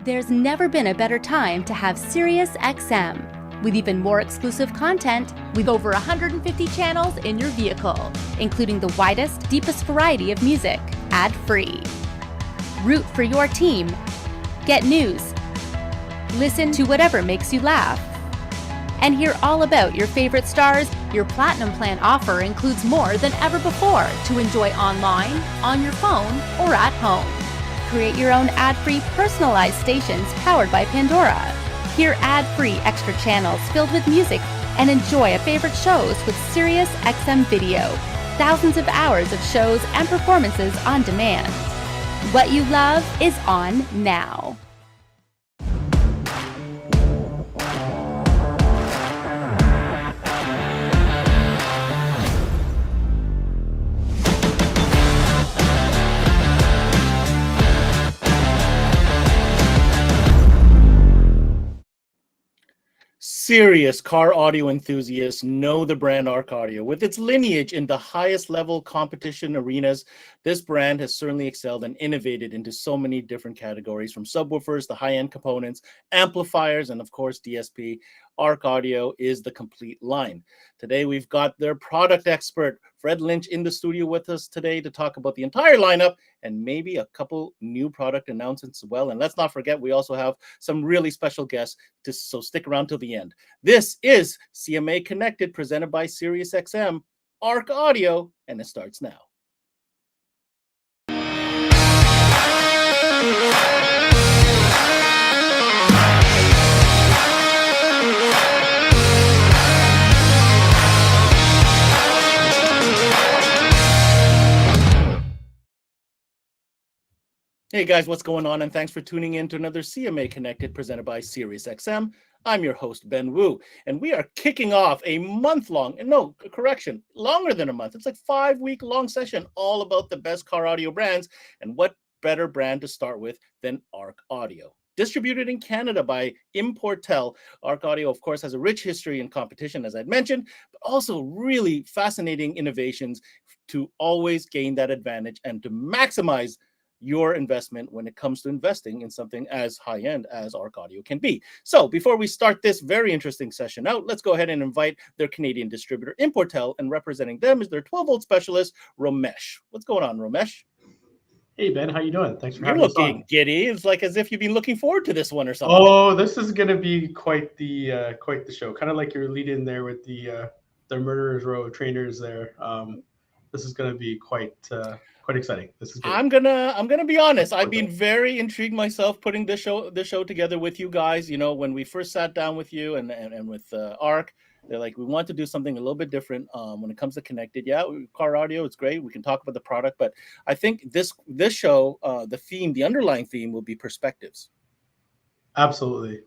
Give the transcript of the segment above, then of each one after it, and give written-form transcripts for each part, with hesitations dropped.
There's never been a better time to have SiriusXM. With even more exclusive content, with over 150 channels in your vehicle, including the widest, deepest variety of music, ad-free. Root for your team. Get news. Listen to whatever makes you laugh. And hear all about your favorite stars. Your Platinum Plan offer includes more than ever before to enjoy online, on your phone, or at home. Create your own ad-free personalized stations powered by Pandora. Hear ad-free extra channels filled with music and enjoy favorite shows with SiriusXM Video. Thousands of hours of shows and performances on demand. What you love is on now. Serious car audio enthusiasts know the brand ARC Audio. With its lineage in the highest level competition arenas, this brand has certainly excelled and innovated into so many different categories, from subwoofers to high-end components, amplifiers, and of course DSP. ARC Audio is the complete line. Today we've got their product expert, FRED Lynch, in the studio with us today to talk about the entire lineup and maybe a couple new product announcements as well. And let's not forget, we also have some really special guests, so stick around till the end. This is CMA Connected, presented by SiriusXM, ARC Audio, and it starts now. Hey guys, what's going on? And thanks for tuning in to another CMA Connected presented by SiriusXM. I'm your host, Ben Wu, and we are kicking off a month-long, no, correction, longer than a month. It's like 5-week-long session all about the best car audio brands, and what better brand to start with than ARC Audio. Distributed in Canada by Importel, ARC Audio, of course, has a rich history in competition, as I'd mentioned, but also really fascinating innovations to always gain that advantage and to maximize your investment when it comes to investing in something as high-end as ARC Audio can be. So before we start this very interesting session out, let's go ahead and invite their Canadian distributor, Importel, and representing them is their 12-volt specialist, Romesh. What's going on, Romesh? Hey, Ben, how you doing? Thanks for having us on. You're looking giddy. It's like as if you've been looking forward to this one or something. Oh, this is going to be quite the show. Kind of like your lead in there with the Murderers Row trainers there. This is going to be quite exciting. This is good. I'm gonna be honest. I've been very intrigued myself putting this show together with you guys. You know, when we first sat down with you and with ARC, they're like, we want to do something a little bit different when it comes to connected. Yeah, car audio, it's great. We can talk about the product, but I think this show, the underlying theme will be perspectives. Absolutely.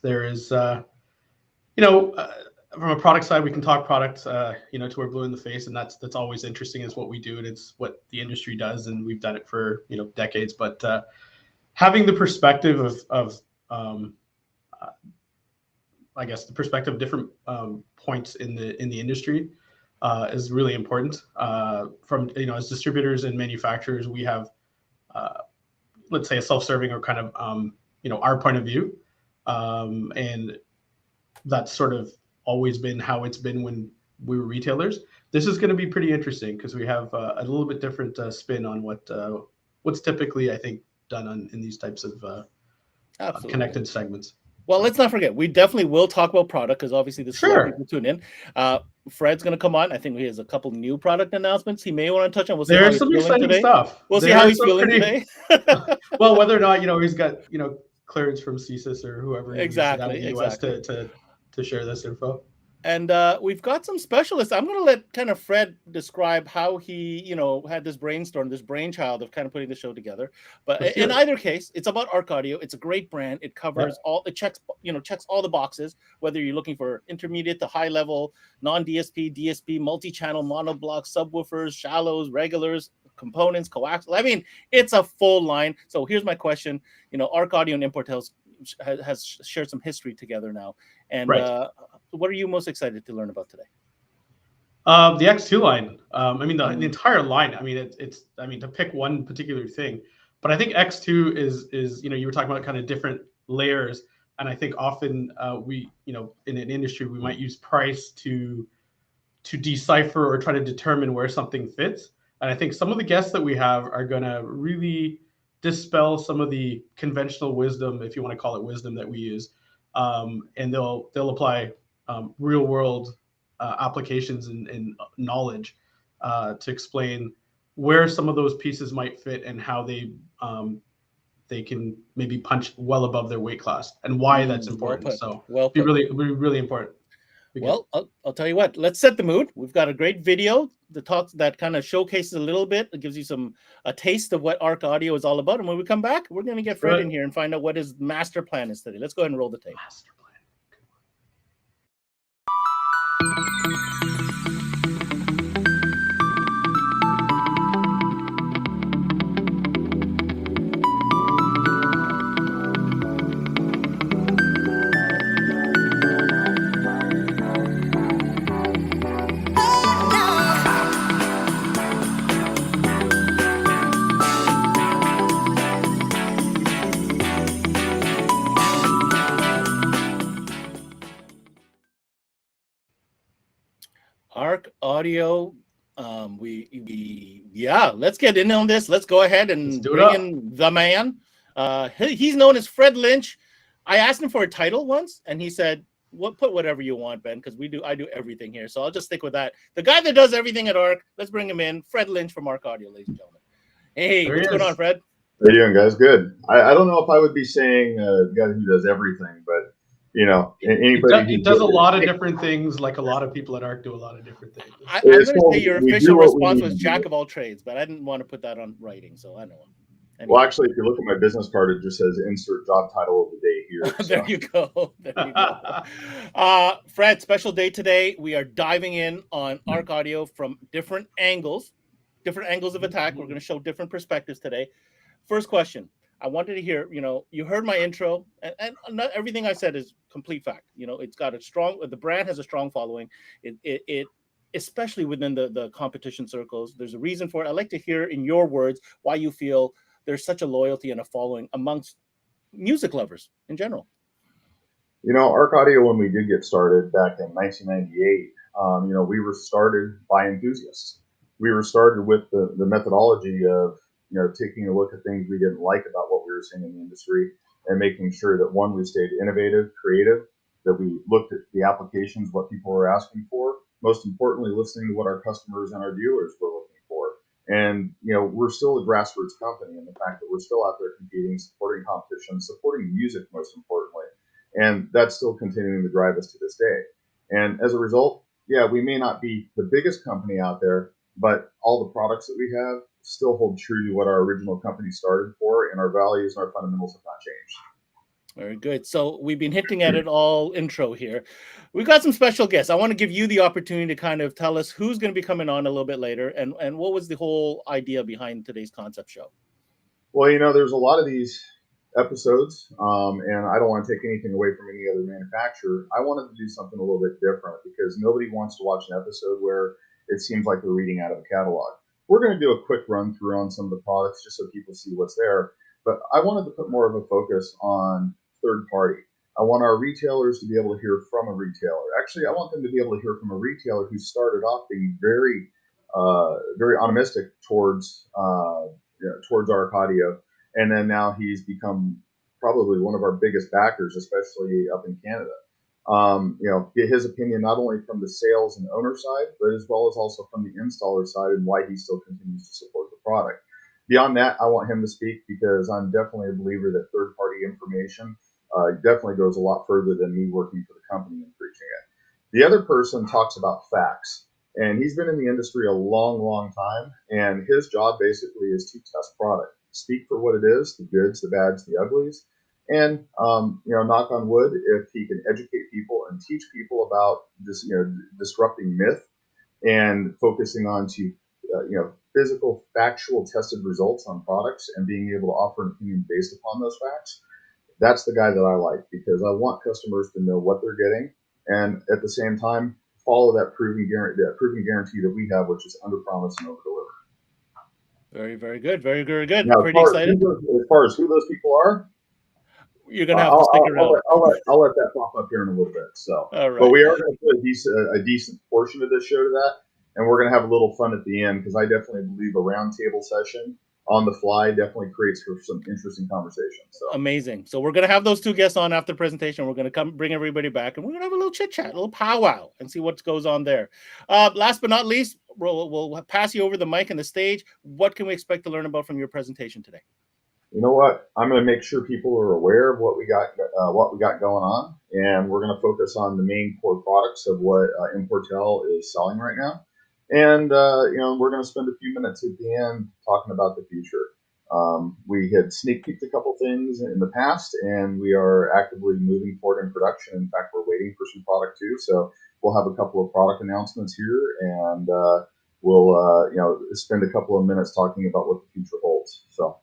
There is, from a product side, we can talk products, to we're blue in the face, and that's always interesting. Is what we do, and it's what the industry does, and we've done it for decades. But having the perspective of I guess the perspective of different points in the industry is really important. From as distributors and manufacturers, we have let's say a self-serving or kind of our point of view, and that's sort of always been how it's been when we were retailers. This is going to be pretty interesting because we have a little bit different spin on what's typically, I think, done in these types of connected segments. Well, let's not forget, we definitely will talk about product because obviously this is where people tune in. Fred's going to come on. I think he has a couple new product announcements he may want to touch on. We'll see There's some exciting stuff. We'll see how he's feeling today. Well, whether or not he's got clearance from CSIS or whoever exactly in the US to share this info. And we've got some specialists. I'm going to let kind of Fred describe how he, had this brainstorm, this brainchild of kind of putting the show together. But in either case, it's about ARC Audio. It's a great brand. It covers it checks all the boxes, whether you're looking for intermediate to high level, non-DSP, DSP, multi-channel, monoblock, subwoofers, shallows, regulars, components, coaxial. I mean, it's a full line. So here's my question. ARC Audio and Importel has shared some history together now. And what are you most excited to learn about today? The X2 line. The entire line. I mean, it's to pick one particular thing. But I think X2 is you were talking about kind of different layers, and I think often we in an industry we might use price to decipher or try to determine where something fits. And I think some of the guests that we have are going to really dispel some of the conventional wisdom, if you want to call it wisdom, that we use, and they'll apply real world applications and knowledge to explain where some of those pieces might fit and how they can maybe punch well above their weight class and why that's important. Be really important. Well, I'll tell you what, let's set the mood. We've got a great video that kind of showcases a little bit. It gives you a taste of what ARC Audio is all about. And when we come back, we're going to get Fred in here and find out what his master plan is today. Let's go ahead and roll the tape. Master plan. ARC Audio, let's get in on this. Let's go ahead and bring in the man. He's known as Fred Lynch. I asked him for a title once, and he said, put whatever you want, Ben, because I do everything here. So I'll just stick with that. The guy that does everything at ARC, let's bring him in. Fred Lynch from ARC Audio, ladies and gentlemen. Hey, what's going on, Fred? How you doing, guys? Good. I don't know if I would be saying the guy who does everything, but anybody he does a lot of different things, like a lot of people at ARC do a lot of different things. I'm going to say your official response was jack of all trades, but I didn't want to put that on writing, so I don't know. Anyway. Well, actually, if you look at my business card, it just says insert job title of the day here. There you go. There you go. Fred, special day today. We are diving in on ARC Audio from different angles of attack. We're going to show different perspectives today. First question. I wanted to hear, you heard my intro, and not everything I said is complete fact. It's got the brand has a strong following. It especially within the competition circles. There's a reason for it. I'd like to hear in your words why you feel there's such a loyalty and a following amongst music lovers in general. ARC Audio, when we did get started back in 1998, we were started by enthusiasts. We were started with the methodology of taking a look at things we didn't like about what we were seeing in the industry and making sure that, one, we stayed innovative, creative, that we looked at the applications, what people were asking for, most importantly, listening to what our customers and our dealers were looking for. And, we're still a grassroots company, and the fact that we're still out there competing, supporting competition, supporting music, most importantly. And that's still continuing to drive us to this day. And as a result, we may not be the biggest company out there, but all the products that we have still hold true to what our original company started for, and our values and our fundamentals have not changed. Very good. So we've been hinting at it all intro here. We've got some special guests. I want to give you the opportunity to kind of tell us who's going to be coming on a little bit later, and what was the whole idea behind today's concept show? Well, there's a lot of these episodes, and I don't want to take anything away from any other manufacturer. I wanted to do something a little bit different because nobody wants to watch an episode where it seems like they're reading out of a catalog. We're going to do a quick run through on some of the products just so people see what's there. But I wanted to put more of a focus on third party. I want our retailers to be able to hear from a retailer. Actually, I want them to be able to hear from a retailer who started off being very, very optimistic towards ARC Audio. And then now he's become probably one of our biggest backers, especially up in Canada. Get his opinion not only from the sales and owner side, but as well as also from the installer side and why he still continues to support the product. Beyond that, I want him to speak because I'm definitely a believer that third-party information definitely goes a lot further than me working for the company and preaching it. The other person talks about facts, and he's been in the industry a long, long time, and his job basically is to test product, speak for what it is, the goods, the bads, the uglies, and knock on wood, if he can educate people and teach people about this, disrupting myth and focusing on to physical, factual, tested results on products and being able to offer an opinion based upon those facts. That's the guy that I like because I want customers to know what they're getting and at the same time follow that proven guarantee that we have, which is under promise and over deliver. Very, very good. Very, very good. Now, Pretty excited. as far as who those people are, You're going to have to stick around. I'll let that pop up here in a little bit. So, All right. but we are going to put a decent portion of this show to that, and we're going to have a little fun at the end because I definitely believe a roundtable session on the fly definitely creates for some interesting conversations. So amazing. So we're going to have those two guests on after the presentation. We're going to come bring everybody back, and we're going to have a little chit chat, a little powwow, and see what goes on there. Last but not least, we'll pass you over the mic and the stage. What can we expect to learn about from your presentation today? You know what? I'm going to make sure people are aware of what we got going on, and we're going to focus on the main core products of what Importel is selling right now. And we're going to spend a few minutes at the end talking about the future. We had sneak peeked a couple things in the past, and we are actively moving forward in production. In fact, we're waiting for some product too, so we'll have a couple of product announcements here, and we'll spend a couple of minutes talking about what the future holds. So.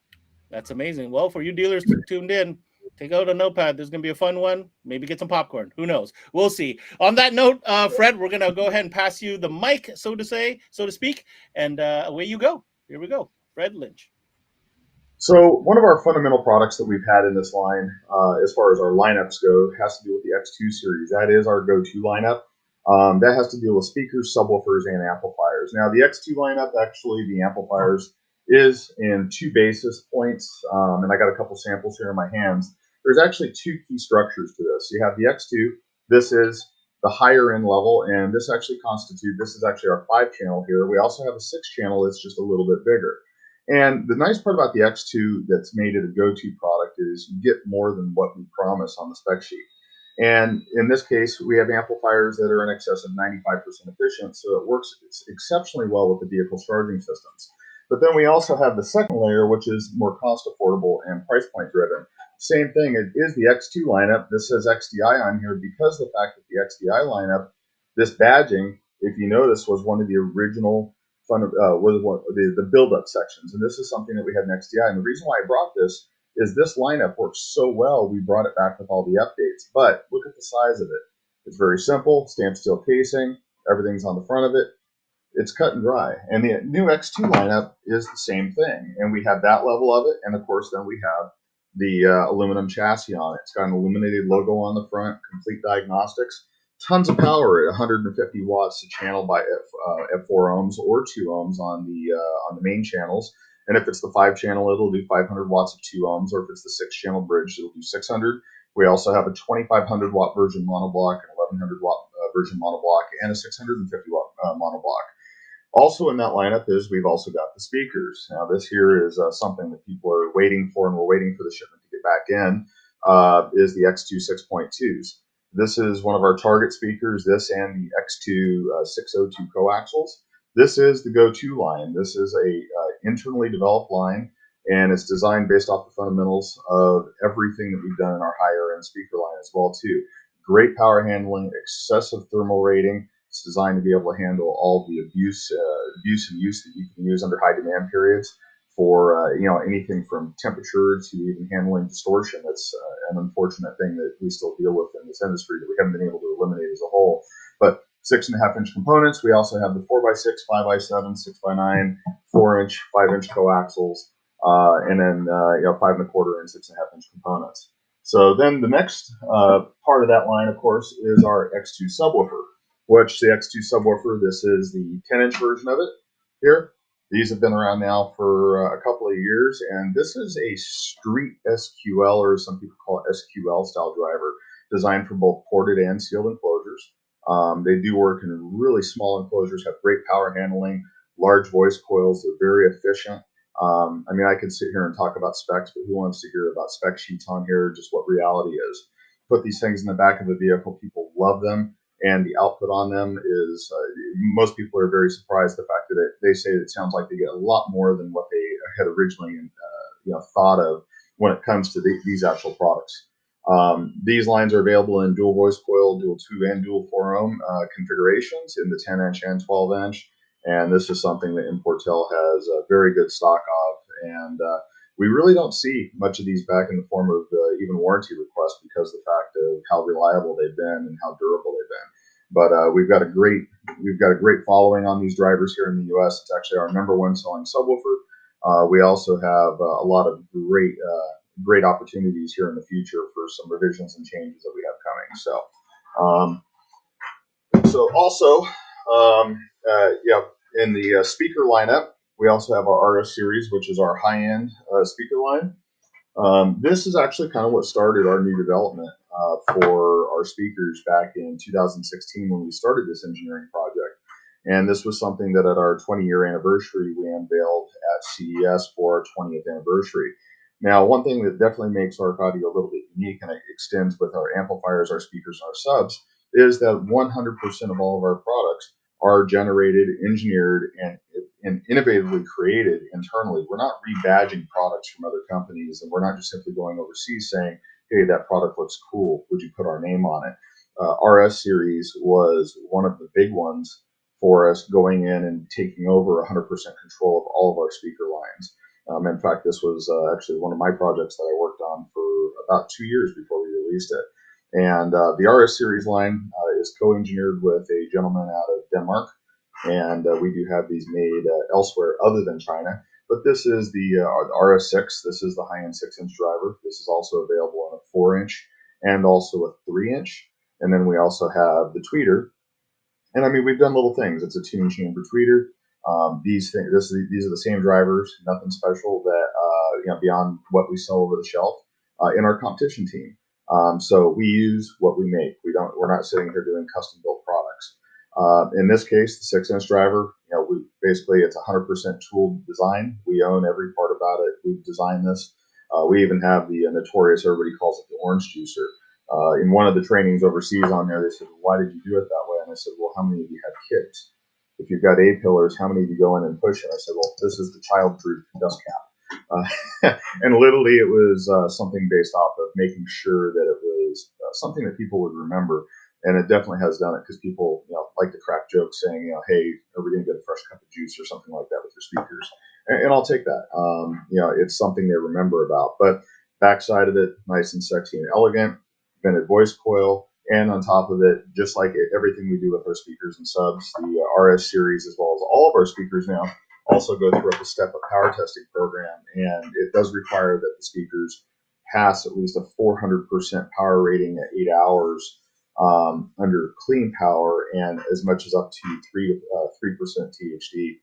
That's amazing. Well, for you dealers tuned in, take out a notepad. There's going to be a fun one. Maybe get some popcorn. Who knows? We'll see. On that note, Fred, we're going to go ahead and pass you the mic, so to speak, and away you go. Here we go. FRED Lynch. So one of our fundamental products that we've had in this line, as far as our lineups go, has to do with the X2 series. That is our go-to lineup. That has to deal with speakers, subwoofers, and amplifiers. Now, the X2 lineup, actually, the amplifiers is in 2 basis points, and I got a couple samples here in my hands. There's actually 2 key structures to this. You have the X2. This is the higher end level, and this is actually our 5-channel here. We also have a 6-channel that's just a little bit bigger. And the nice part about the X2 that's made it a go-to product is you get more than what we promise on the spec sheet. And in this case, we have amplifiers that are in excess of 95% efficient, so it works exceptionally well with the vehicle's charging systems. But then we also have the second layer, which is more cost affordable and price point driven. Same thing, it is the X2 lineup. This says XDI on here because of the fact that the XDI lineup, this badging, if you notice, was one of the original the build-up sections. And this is something that we had in XDI. And the reason why I brought this is this lineup works so well, we brought it back with all the updates. But look at the size of it. It's very simple, stamped steel casing, everything's on the front of it. It's cut and dry. And the new X2 lineup is the same thing. And we have that level of it. And of course, then we have the aluminum chassis on it. It's got an illuminated logo on the front, complete diagnostics, tons of power at 150 watts to channel by at 4 ohms or 2 ohms on the main channels. And if it's the 5-channel, it'll do 500 watts of 2 ohms, or if it's the 6-channel bridge, it'll do 600. We also have a 2,500 watt version monoblock, an 1,100 watt version monoblock, and a 650 watt monoblock. Also in that lineup we've also got the speakers. Now this here is something that people are waiting for, and we're waiting for the shipment to get back in, is the X2 6.2s. This is one of our target speakers, this and the X2 602 coaxials. This is the go-to line. This is a internally developed line, and it's designed based off the fundamentals of everything that we've done in our higher end speaker line as well too. Great power handling, excessive thermal rating. It's designed to be able to handle all the abuse and use that you can use under high demand periods for anything from temperature to even handling distortion. That's an unfortunate thing that we still deal with in this industry that we haven't been able to eliminate as a whole. But 6.5-inch components. We also have the 4x6, 5x7, 6x9, 4-inch, 5-inch coaxials, and then 5.25 and 6.5-inch components. So then the next part of that line, of course, is our X2 subwoofer, which the X2 subwoofer, this is the 10-inch version of it here. These have been around now for a couple of years, and this is a street SQL, or some people call it SQL style driver, designed for both ported and sealed enclosures. They do work in really small enclosures, have great power handling, large voice coils, they're very efficient. I could sit here and talk about specs, but who wants to hear about spec sheets on here, just what reality is? Put these things in the back of the vehicle, people love them, and the output on them is, most people are very surprised the fact that they say it sounds like they get a lot more than what they had originally thought of when it comes to these actual products. These lines are available in dual voice coil, dual 2 and dual 4 ohm configurations in the 10-inch and 12-inch. And this is something that Importel has a very good stock of. And we really don't see much of these back in the form of even warranty requests because of the fact of how reliable they've been and how durable they've been. But we've got a great following on these drivers here in the U.S. It's actually our #1 selling subwoofer. We also have a lot of great opportunities here in the future for some revisions and changes that we have coming. So also, yeah, in the speaker lineup, we also have our RS series, which is our high-end speaker line. This is actually kind of what started our new development for our speakers back in 2016 when we started this engineering project. And this was something that at our 20-year anniversary, we unveiled at CES for our 20th anniversary. Now, one thing that definitely makes ARC Audio a little bit unique, and it extends with our amplifiers, our speakers, and our subs, is that 100% of all of our products are generated, engineered, and innovatively created internally. We're not rebadging products from other companies, and we're not just simply going overseas saying, hey, that product looks cool, would you put our name on it? RS series was one of the big ones for us, going in and taking over 100% control of all of our speaker lines. In fact, this was actually one of my projects that I worked on for about 2 years before we released it. And the RS series line is co-engineered with a gentleman out of Denmark, and we do have these made elsewhere other than China. But this is the RS6. This is the high-end 6-inch driver. This is also available on a 4-inch and also a 3-inch. And then we also have the tweeter. And I mean, we've done little things. It's a tuning chamber tweeter. These things, these are the same drivers. Nothing special that beyond what we sell over the shelf in our competition team. So we use what we make. We're not sitting here doing custom built products. In this case, the 6-inch driver, it's 100% tool design. We own every part about it. We've designed this. We even have the notorious, everybody calls it the orange juicer. In one of the trainings overseas on there, they said, well, why did you do it that way? And I said, well, how many of you have kids? If you've got A pillars, how many of you go in and push it? I said, well, this is the child-proof dust cap. And literally it was something based off of making sure that it was something that people would remember. And it definitely has done it, because people like to crack jokes saying, hey, are we going to get a fresh cup of juice or something like that with your speakers? And I'll take that. It's something they remember about. But backside of it, nice and sexy and elegant, vented voice coil. And on top of it, just like everything we do with our speakers and subs, the RS series, as well as all of our speakers now, also go through a step-up power testing program. And it does require that the speakers pass at least a 400% power rating at 8 hours under clean power, and as much as up to 3% THD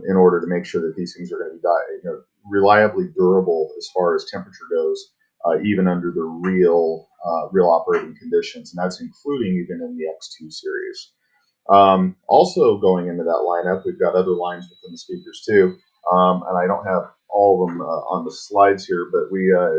in order to make sure that these things are going to be reliably durable as far as temperature goes, even under the real operating conditions, and that's including even in the X2 series. Also going into that lineup, we've got other lines within the speakers too, and I don't have all of them on the slides here, but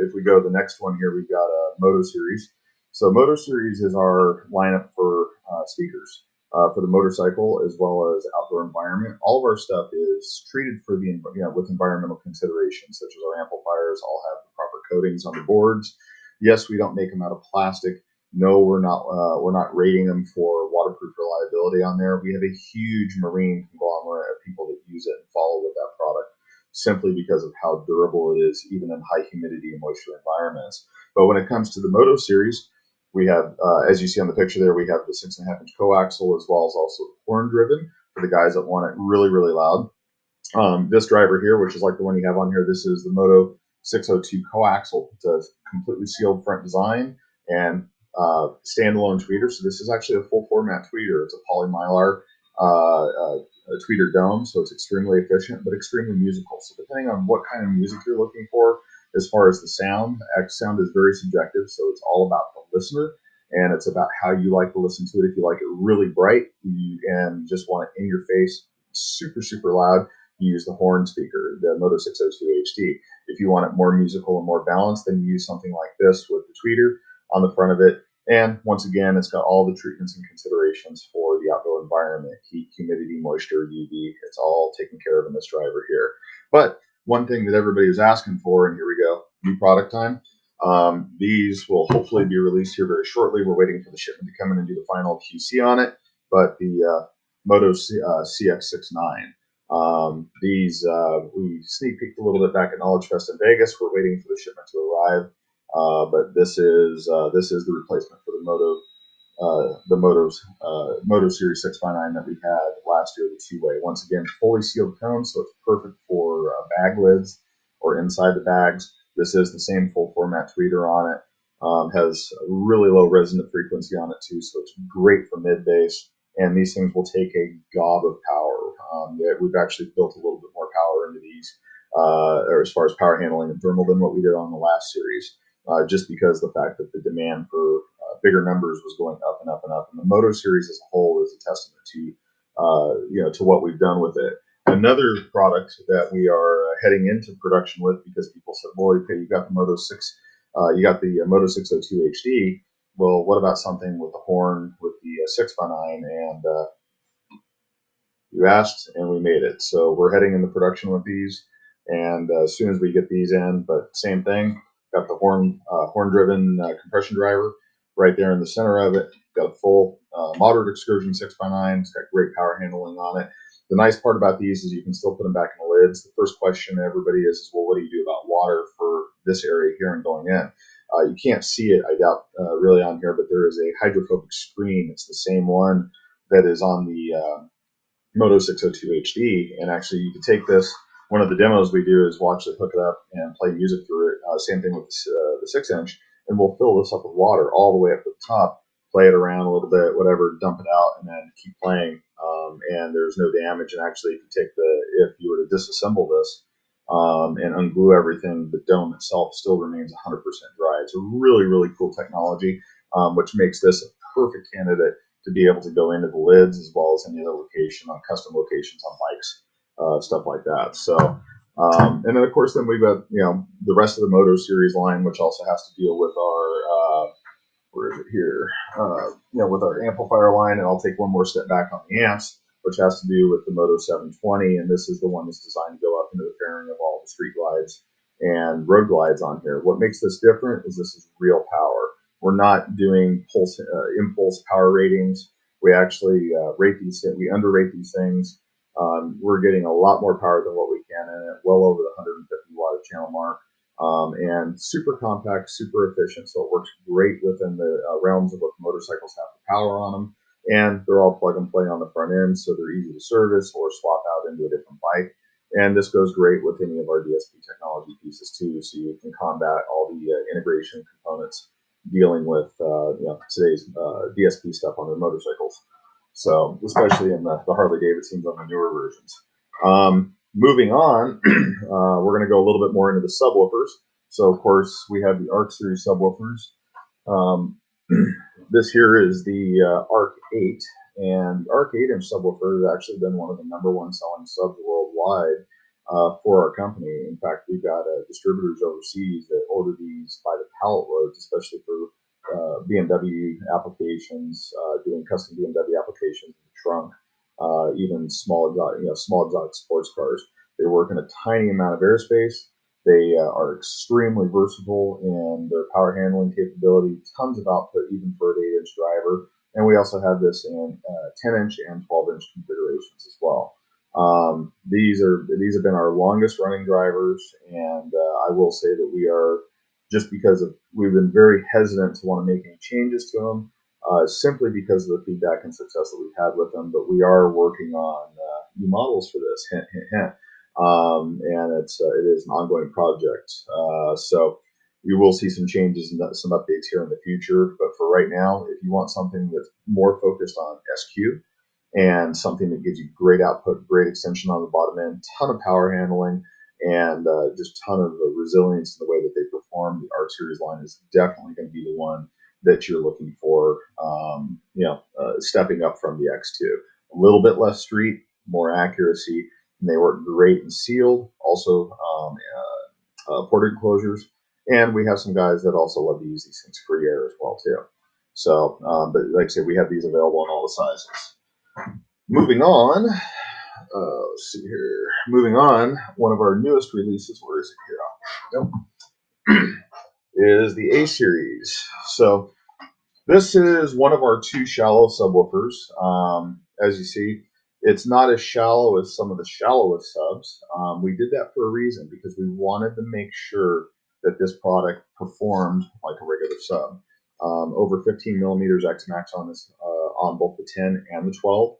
if we go to the next one here, we've got a Moto series. So Moto series is our lineup for speakers for the motorcycle as well as outdoor environment. All of our stuff is treated for with environmental considerations, such as our amplifiers all have the proper coatings on the boards. Yes, we don't make them out of plastic. No, we're not rating them for waterproof reliability on there. We have a huge marine conglomerate of people that use it and follow with that product, simply because of how durable it is, even in high humidity and moisture environments. But when it comes to the Moto series, we have, as you see on the picture there, we have the 6.5-inch coaxial, as well as also horn driven for the guys that want it really, really loud. This driver here, which is like the one you have on here, this is the Moto 602 coaxial. It's a completely sealed front design and standalone tweeter. So this is actually a full format tweeter. It's a polymylar tweeter dome, so it's extremely efficient but extremely musical. So depending on what kind of music you're looking for, as far as the sound, X sound is very subjective, so it's all about the listener, and it's about how you like to listen to it. If you like it really bright and just want it in your face, super, super loud, you use the horn speaker, the Moto 602 HD. If you want it more musical and more balanced, then you use something like this with the tweeter on the front of it. And once again, it's got all the treatments and considerations for the outdoor environment: heat, humidity, moisture, UV. It's all taken care of in this driver here. But one thing that everybody was asking for, and here we go, new product time. These will hopefully be released here very shortly. We're waiting for the shipment to come in and do the final QC on it. But the Moto CX69, these we sneak peeked a little bit back at Knowledge Fest in Vegas. We're waiting for the shipment to arrive. But this is the replacement for the Moto the Moto Series 6x9 that we had last year, the two-way. Once again, fully sealed cone, so it's perfect for bag lids or inside the bags. This is the same full format tweeter on it. Has a really low resonant frequency on it too, so it's great for mid bass. And these things will take a gob of power. We've actually built a little bit more power into these, or as far as power handling and thermal than what we did on the last series, just because the fact that the demand for bigger numbers was going up and up and up. And the Moto series as a whole is a testament to, to what we've done with it. Another product that we are heading into production with, because people said, well, okay, you got the Moto 6, you got the Moto 602 HD. Well, what about something with the horn with the 6x9? And you asked, and we made it. So we're heading into production with these, and as soon as we get these in, but same thing, got the horn-driven compression driver right there in the center of it. Got a full moderate excursion 6x9. It's got great power handling on it. The nice part about these is you can still put them back in the lids. The first question to everybody is, well, what do you do about water for this area here and going in? You can't see it, I doubt, really on here, but there is a hydrophobic screen. It's the same one that is on the Moto 602 HD, and actually you can take this. One of the demos we do is watch it, hook it up, and play music through it. Same thing with the 6-inch, and we'll fill this up with water all the way up to the top, play it around a little bit, whatever, dump it out, and then keep playing. And there's no damage. And actually, if you were to disassemble this and unglue everything, the dome itself still remains 100% dry. It's a really, really cool technology, which makes this a perfect candidate to be able to go into the lids as well as any other location on custom locations on bikes, stuff like that. So, and then of course, then we've got, the rest of the Moto series line, which also has to deal with our, where is it here? With our amplifier line. And I'll take one more step back on the amps, which has to do with the Moto 720. And this is the one that's designed to go up into the fairing of all the street glides and road glides on here. What makes this different is this is real power. We're not doing impulse power ratings. We actually rate these. We underrate these things. We're getting a lot more power than what we can in it, well over the 150 watt channel mark, and super compact, super efficient. So it works great within the realms of what the motorcycles have the power on them, and they're all plug and play on the front end, so they're easy to service or swap out into a different bike. And this goes great with any of our DSP technology pieces too, so you can combat all the integration components dealing with today's DSP stuff on their motorcycles. So especially in the Harley Davidsons on the newer versions. Moving on, we're going to go a little bit more into the subwoofers. So of course we have the ARC series subwoofers. This here is the ARC 8, and ARC 8-inch subwoofer has actually been one of the #1 selling subs worldwide for our company. In fact, we've got distributors overseas that order these by the pallet loads, especially for BMW applications, doing custom BMW applications in the trunk, even small exotic sports cars. They work in a tiny amount of airspace. They are extremely versatile in their power handling capability, tons of output even for an 8-inch driver. And we also have this in 10-inch and 12-inch configurations as well. These have been our longest running drivers, and I will say that we are, just because we've been very hesitant to want to make any changes to them, simply because of the feedback and success that we've had with them. But we are working on new models for this, hint, hint, hint. And it is an ongoing project. So you will see some changes and some updates here in the future. But for right now, if you want something that's more focused on SQ and something that gives you great output, great extension on the bottom end, ton of power handling, and just ton of resilience in the way that they perform, the ARC series line is definitely going to be the one that you're looking for, stepping up from the X2. A little bit less street, more accuracy, and they work great in sealed, also port enclosures. And we have some guys that also love to use these things free air as well too. So, but like I said, we have these available in all the sizes. Moving on, let's see here. Moving on, one of our newest releases, where is it here? Nope. Is the A series. So this is one of our 2 shallow subwoofers. As you see, it's not as shallow as some of the shallowest subs. We did that for a reason, because we wanted to make sure that this product performed like a regular sub. over 15 millimeters X-Max on this on both the 10 and the 12.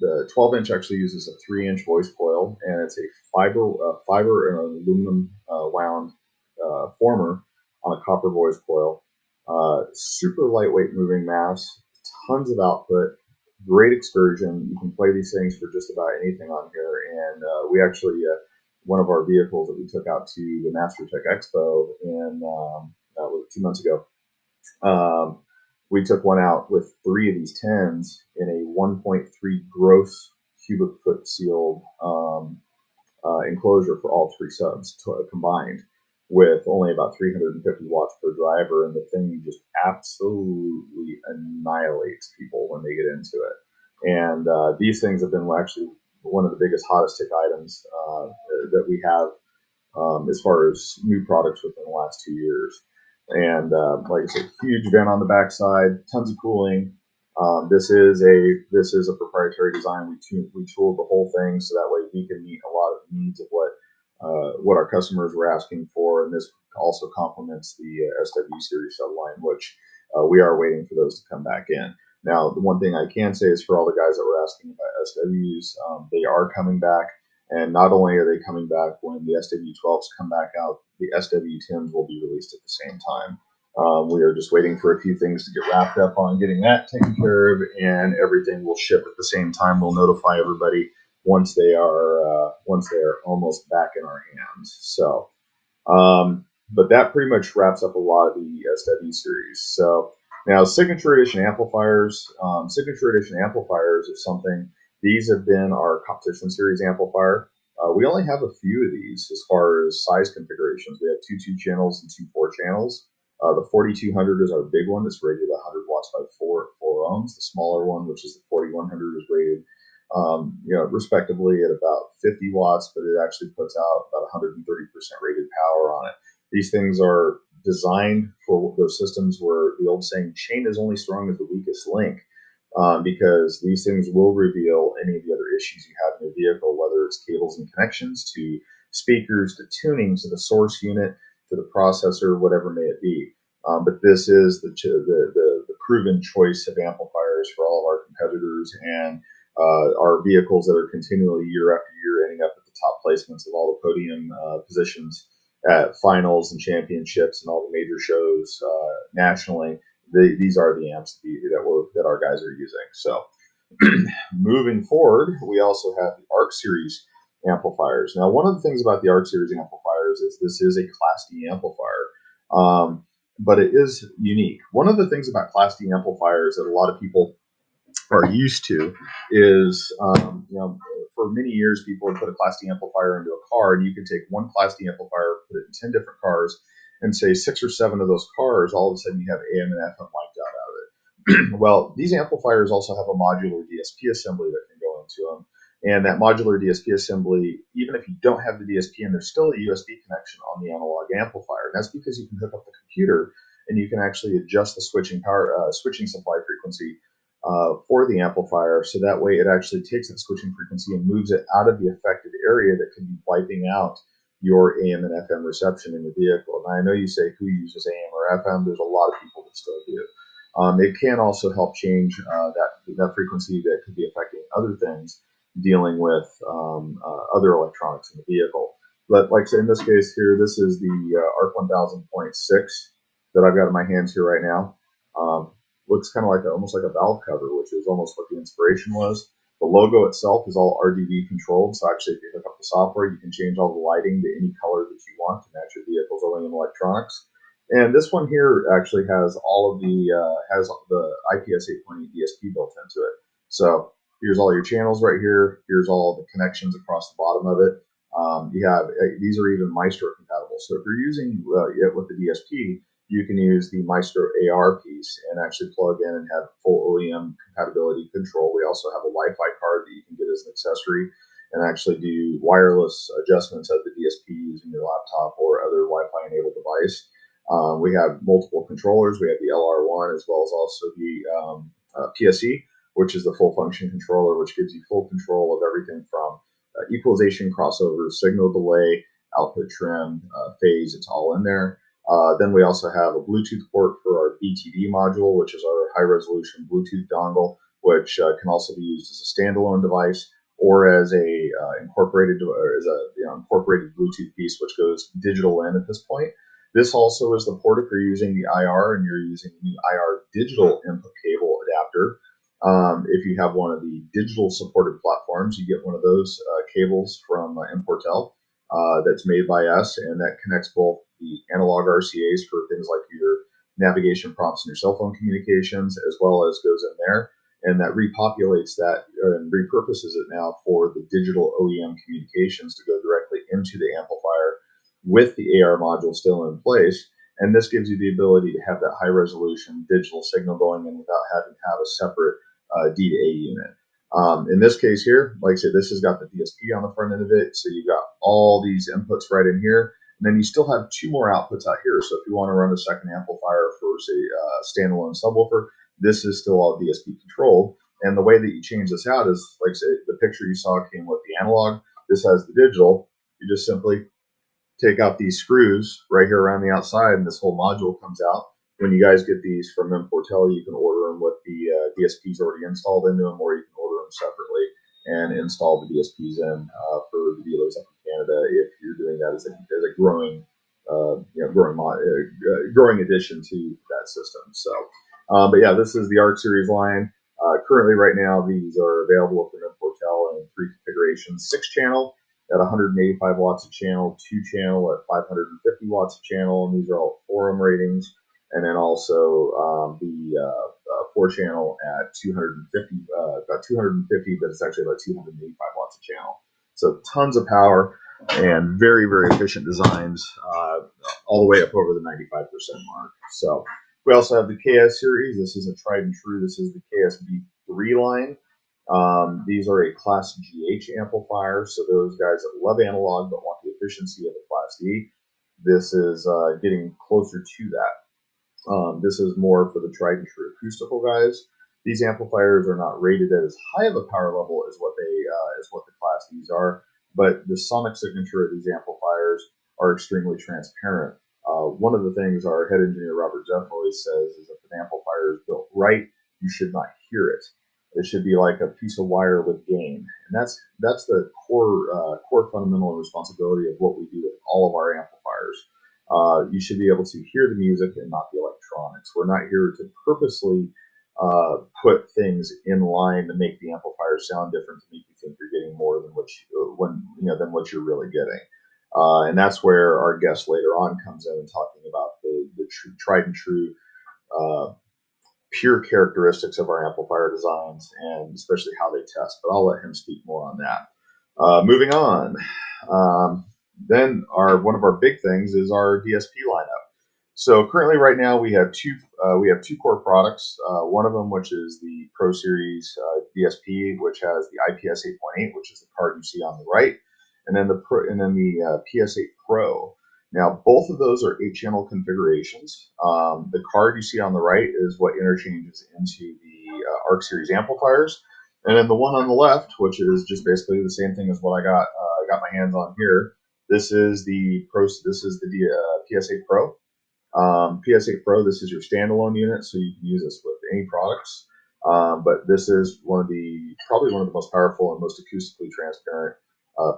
The 12-inch actually uses a 3-inch voice coil, and it's a fiber and aluminum wound former on a copper voice coil. Super lightweight moving mass, tons of output, great excursion. You can play these things for just about anything on here. And we actually, one of our vehicles that we took out to the Master Tech Expo in 2 months ago, we took one out with 3 of these 10s in a 1.3 gross cubic foot sealed enclosure for all 3 subs combined, with only about 350 watts per driver, and the thing just absolutely annihilates people when they get into it. And these things have been actually one of the biggest, hottest tick items that we have as far as new products within the last 2 years. And like I said, huge vent on the backside, tons of cooling. This is a proprietary design. We tooled the whole thing so that way we can meet a lot of needs of what our customers were asking for, and this also complements the SW series subline, which we are waiting for those to come back in. Now, the one thing I can say is for all the guys that were asking about SWs, they are coming back, and not only are they coming back when the SW12s come back out, the SW10s will be released at the same time. We are just waiting for a few things to get wrapped up on getting that taken care of, and everything will ship at the same time. We'll notify everybody once they are almost back in our hands. So, but that pretty much wraps up a lot of the SW series. So now Signature Edition amplifiers. Signature Edition amplifiers is something. These have been our competition series amplifier. We only have a few of these as far as size configurations. We have 2 2-channels and 2 4-channels. The 4200 is our big one. It's rated 100 watts by 4 ohms. The smaller one, which is the 4100, is rated respectively at about 50 watts, but it actually puts out about 130% rated power on it. These things are designed for those systems where the old saying, chain is only strong as the weakest link, because these things will reveal any of the other issues you have in your vehicle, whether it's cables and connections to speakers, to tuning, to the source unit, to the processor, whatever may it be. But this is the proven choice of amplifiers for all of our competitors, and our vehicles that are continually year after year ending up at the top placements of all the podium positions at finals and championships and all the major shows nationally. These are the amps that our guys are using. So moving forward, we also have the ARC series amplifiers. Now, one of the things about the ARC series amplifiers is this is a Class D amplifier, but it is unique. One of the things about Class D amplifiers that a lot of people are used to is, for many years, people would put a Class D amplifier into a car, and you could take one Class D amplifier, put it in 10 different cars, and say 6 or 7 of those cars, all of a sudden you have AM and FM mic'd out of it. Well, these amplifiers also have a modular DSP assembly that can go into them. And that modular DSP assembly, even if you don't have the DSP in, there's still a USB connection on the analog amplifier. And that's because you can hook up the computer and you can actually adjust the switching supply frequency for the amplifier, so that way it actually takes that switching frequency and moves it out of the affected area that could be wiping out your AM and FM reception in the vehicle. And I know you say, who uses AM or FM? There's a lot of people that still do. It can also help change that frequency that could be affecting other things, dealing with other electronics in the vehicle. But like I said, in this case here, this is the ARC 1000.6 that I've got in my hands here right now. Looks kind of like almost like a valve cover, which is almost what the inspiration was. The logo itself is all RGB controlled, so actually if you hook up the software, you can change all the lighting to any color that you want to match your vehicle's OEM electronics. And this one here actually has all of the IPS 8.8 DSP built into it. So here's all your channels right here. Here's all the connections across the bottom of it. These are even Maestro compatible. So if you're using it with the DSP, you can use the Maestro AR piece and actually plug in and have full OEM compatibility control. We also have a Wi-Fi card that you can get as an accessory and actually do wireless adjustments of the DSP using your laptop or other Wi-Fi enabled device. We have multiple controllers. We have the LR1 as well as also the PSE, which is the full function controller, which gives you full control of everything from equalization, crossover, signal delay, output trim, phase. It's all in there. Then we also have a Bluetooth port for our BTD module, which is our high-resolution Bluetooth dongle, which can also be used as a standalone device or as a incorporated incorporated Bluetooth piece, which goes digital in at this point. This also is the port if you're using the IR and you're using the IR digital input cable adapter. If you have one of the digital supported platforms, you get one of those cables from Importel that's made by us, and that connects both the analog RCAs for things like your navigation prompts and your cell phone communications, as well as goes in there, and that repopulates that and repurposes it now for the digital OEM communications to go directly into the amplifier with the AR module still in place. And this gives you the ability to have that high resolution digital signal going in without having to have a separate D to A unit. In this case here, like I said, this has got the DSP on the front end of it. So you've got all these inputs right in here. And then you still have two more outputs out here. So if you want to run a second amplifier for, say, standalone subwoofer, this is still all DSP controlled. And the way that you change this out is, like I say, the picture you saw came with the analog. This has the digital. You just simply take out these screws right here around the outside, and this whole module comes out. When you guys get these from Importel, you can order them with the DSPs already installed into them, or you can order them separately and install the DSPs in for the dealers up in Canada if you're doing that as a growing, growing addition to that system. So, but yeah, this is the ARC series line. Currently, right now, these are available from Importel in 3 configurations: 6-channel at 185 watts a channel, 2-channel at 550 watts a channel, and these are all forum ratings. And then also the 4-channel at 250, about 250, but it's actually about 285 watts a channel. So tons of power and very, very efficient designs, all the way up over the 95% mark. So we also have the KS series. This is a tried and true. This is the KSB3 line. These are a Class GH amplifier, so those guys that love analog but want the efficiency of a Class D, this is getting closer to that. This is more for the tried and true acoustical guys. These amplifiers are not rated at as high of a power level as what the Class Ds are, but the sonic signature of these amplifiers are extremely transparent. One of the things our head engineer Robert Jeff always says is if an amplifier is built right, you should not hear it. It should be like a piece of wire with gain, and that's the core fundamental responsibility of what we do with all of our amplifiers. You should be able to hear the music and not the electronics. We're not here to purposely put things in line to make the amplifier sound different to make you think you're getting more than what you're really getting. And that's where our guest later on comes in and talking about the tried and true pure characteristics of our amplifier designs and especially how they test. But I'll let him speak more on that. Moving on. Then one of our big things is our DSP lineup. So currently, right now, we have two core products. One of them, which is the Pro Series DSP, which has the IPS 8.8, which is the card you see on the right, and then the PS8 Pro. Now, both of those are 8-channel configurations. The card you see on the right is what interchanges into the ARC Series amplifiers, and then the one on the left, which is just basically the same thing as what I got my hands on here. This is the PS8 Pro. PS8 Pro, this is your standalone unit, so you can use this with any products. But this is probably one of the most powerful and most acoustically transparent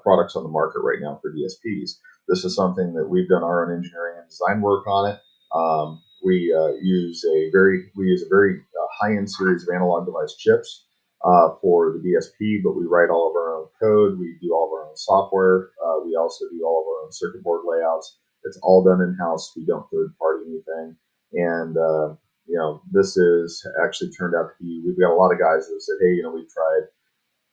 products on the market right now for DSPs. This is something that we've done our own engineering and design work on it. We use a very high-end series of analog device chips for the DSP, but we write all of our own code. We do all of our own software. We also do all of our own circuit board layouts. It's all done in-house. We don't third-party anything. And, this is actually turned out to be, we've got a lot of guys that said, hey, we've tried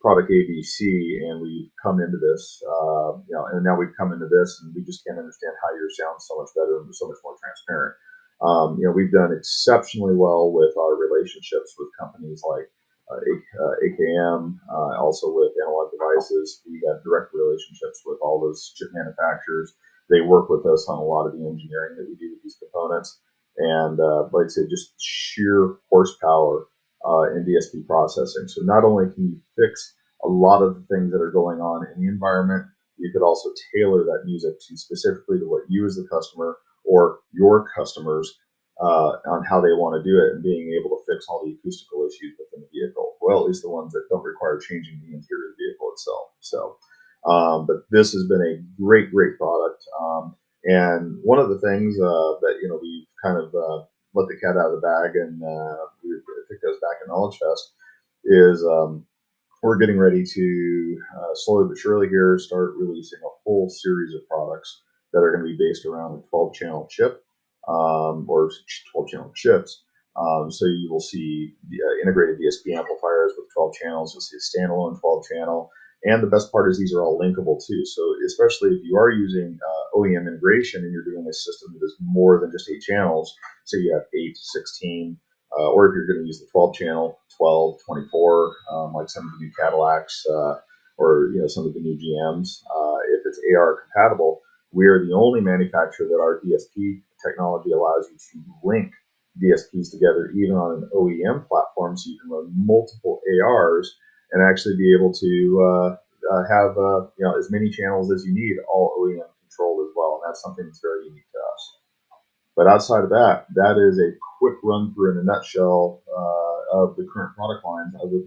product ABC and we've come into this, and now we've come into this and we just can't understand how yours sounds so much better and so much more transparent. We've done exceptionally well with our relationships with companies like AKM, also with Analog Devices. We have direct relationships with all those chip manufacturers. They work with us on a lot of the engineering that we do with these components. And like I said, just sheer horsepower in DSP processing. So not only can you fix a lot of the things that are going on in the environment, you could also tailor that music to specifically to what you as the customer or your customers on how they want to do it, and being able to fix all the acoustical issues within the vehicle. Well, at least the ones that don't require changing the interior of the vehicle itself. So, but this has been a great, great product. And one of the things that we've kind of let the cat out of the bag, and I think that was back in Knowledge Fest, is we're getting ready to slowly but surely here start releasing a whole series of products that are going to be based around a 12-channel chip or 12-channel chips. So you will see the integrated DSP amplifiers with 12 channels. You'll see a standalone 12-channel. And the best part is these are all linkable too. So especially if you are using OEM integration and you're doing a system that is more than just 8 channels, so you have 8, 16, or if you're going to use the 12-channel, 12, 24, like some of the new Cadillacs or some of the new GMs, if it's AR compatible, we are the only manufacturer that our DSP technology allows you to link DSPs together, even on an OEM platform, so you can run multiple ARs and actually be able to have as many channels as you need, all OEM controlled as well. And that's something that's very unique to us. But outside of that, that is a quick run through in a nutshell of the current product lines, other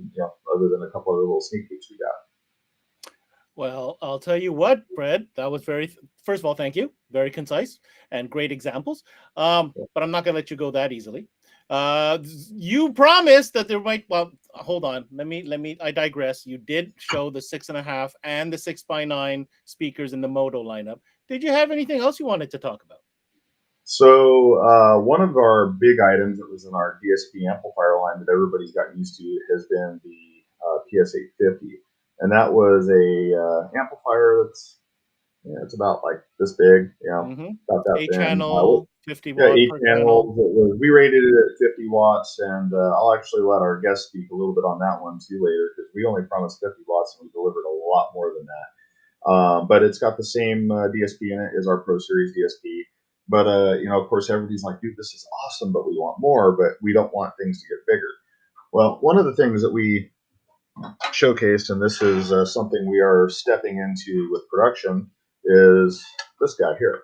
than a couple of little sneak peeks we got. Well, I'll tell you what, Fred, that was first of all, thank you. Very concise and great examples. But I'm not going to let you go that easily. You promised that there might, well, hold on. I digress. You did show the 6.5 and the 6x9 speakers in the Moto lineup. Did you have anything else you wanted to talk about? So one of our big items that was in our DSP amplifier line that everybody's gotten used to has been the PS850. And that was a amplifier that's it's about like this big, about that 8-channel, 50 watt 8 per channels. channel. We rated it at 50 watts, and I'll actually let our guest speak a little bit on that one too later, because we only promised 50 watts and we delivered a lot more than that. But it's got the same DSP in it as our Pro Series DSP. But of course, everybody's like, dude, this is awesome, but we want more, but we don't want things to get bigger. Well, one of the things that we showcased, and this is something we are stepping into with production, is this guy here.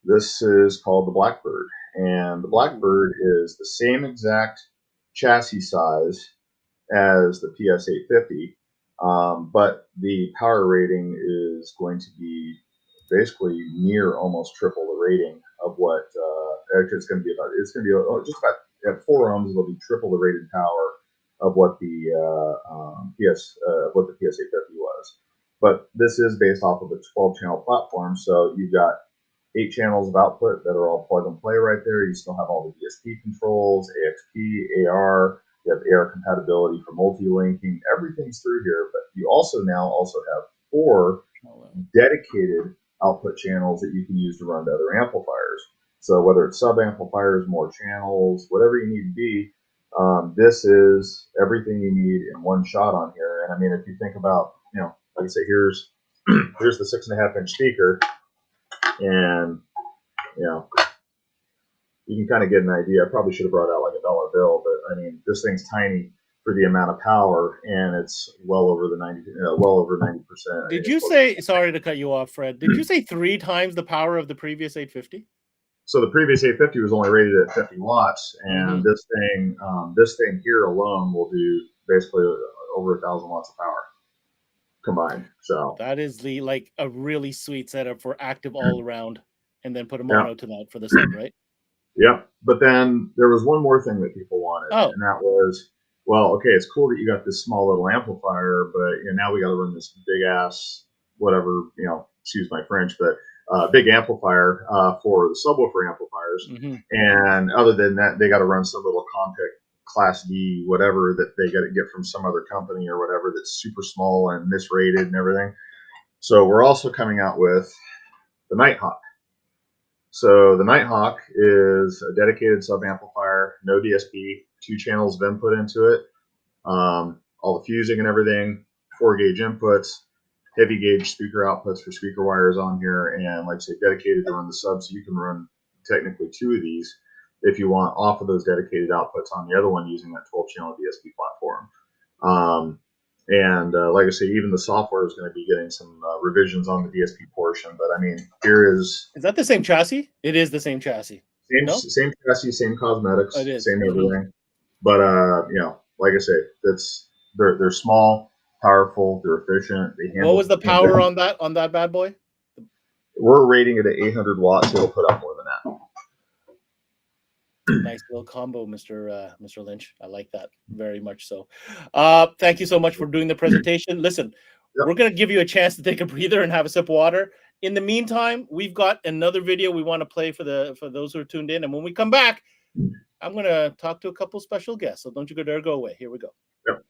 This is called the Blackbird, and the Blackbird is the same exact chassis size as the PS850, but the power rating is going to be basically near almost triple the rating of what actually it's going to be about. It's going to be just about at 4 ohms. It'll be triple the rated power of what the PS850 was. But this is based off of a 12-channel platform, so you've got 8 channels of output that are all plug and play right there. You still have all the DSP controls, AXP, AR. You have AR compatibility for multi-linking. Everything's through here, but you also have 4 dedicated output channels that you can use to run to other amplifiers. So whether it's sub amplifiers, more channels, whatever you need to be, this is everything you need in one shot on here. And I mean, if you think about, like I say, here's the 6.5-inch speaker, and you can kind of get an idea. I probably should have brought out like a dollar bill, but I mean, this thing's tiny for the amount of power, and it's well over 90%. Did you say? Sorry to cut you off, Fred. Did you say 3 times the power of the previous 850? So the previous 850 was only rated at 50 watts, and this thing here alone will do basically over 1,000 watts of power combined. So that is like a really sweet setup for active all around, and then put a mono to that for the sub, right? Yeah, but then there was one more thing that people wanted, and that was, well, okay, it's cool that you got this small little amplifier, but now we got to run this big ass whatever, excuse my French, but big amplifier for the subwoofer amplifiers. And other than that, they got to run some little compact Class D whatever that they got to get from some other company or whatever that's super small and misrated and everything. So we're also coming out with the Nighthawk. So the Nighthawk is a dedicated sub amplifier, no DSP, 2 channels of input into it, all the fusing and everything, 4 gauge inputs, heavy gauge speaker outputs for speaker wires on here, and like I say, dedicated to run the sub, so you can run technically 2 of these if you want off of those dedicated outputs on the other one using that 12-channel DSP platform. And like I say, even the software is going to be getting some revisions on the DSP portion. But I mean, here is that the same chassis? It is the same chassis. same chassis, same cosmetics, It is. same everything. But like I say, they're small, powerful, they're efficient. They handle. What was the power on that bad boy? We're rating it at 800 watts. It'll put up more than that. Nice little combo, Mr. Lynch. I like that very much so. Thank you so much for doing the presentation. Listen, we're going to give you a chance to take a breather and have a sip of water. In the meantime, we've got another video we want to play for those who are tuned in. And when we come back, I'm going to talk to a couple special guests. So don't you go away. Here we go. Yep.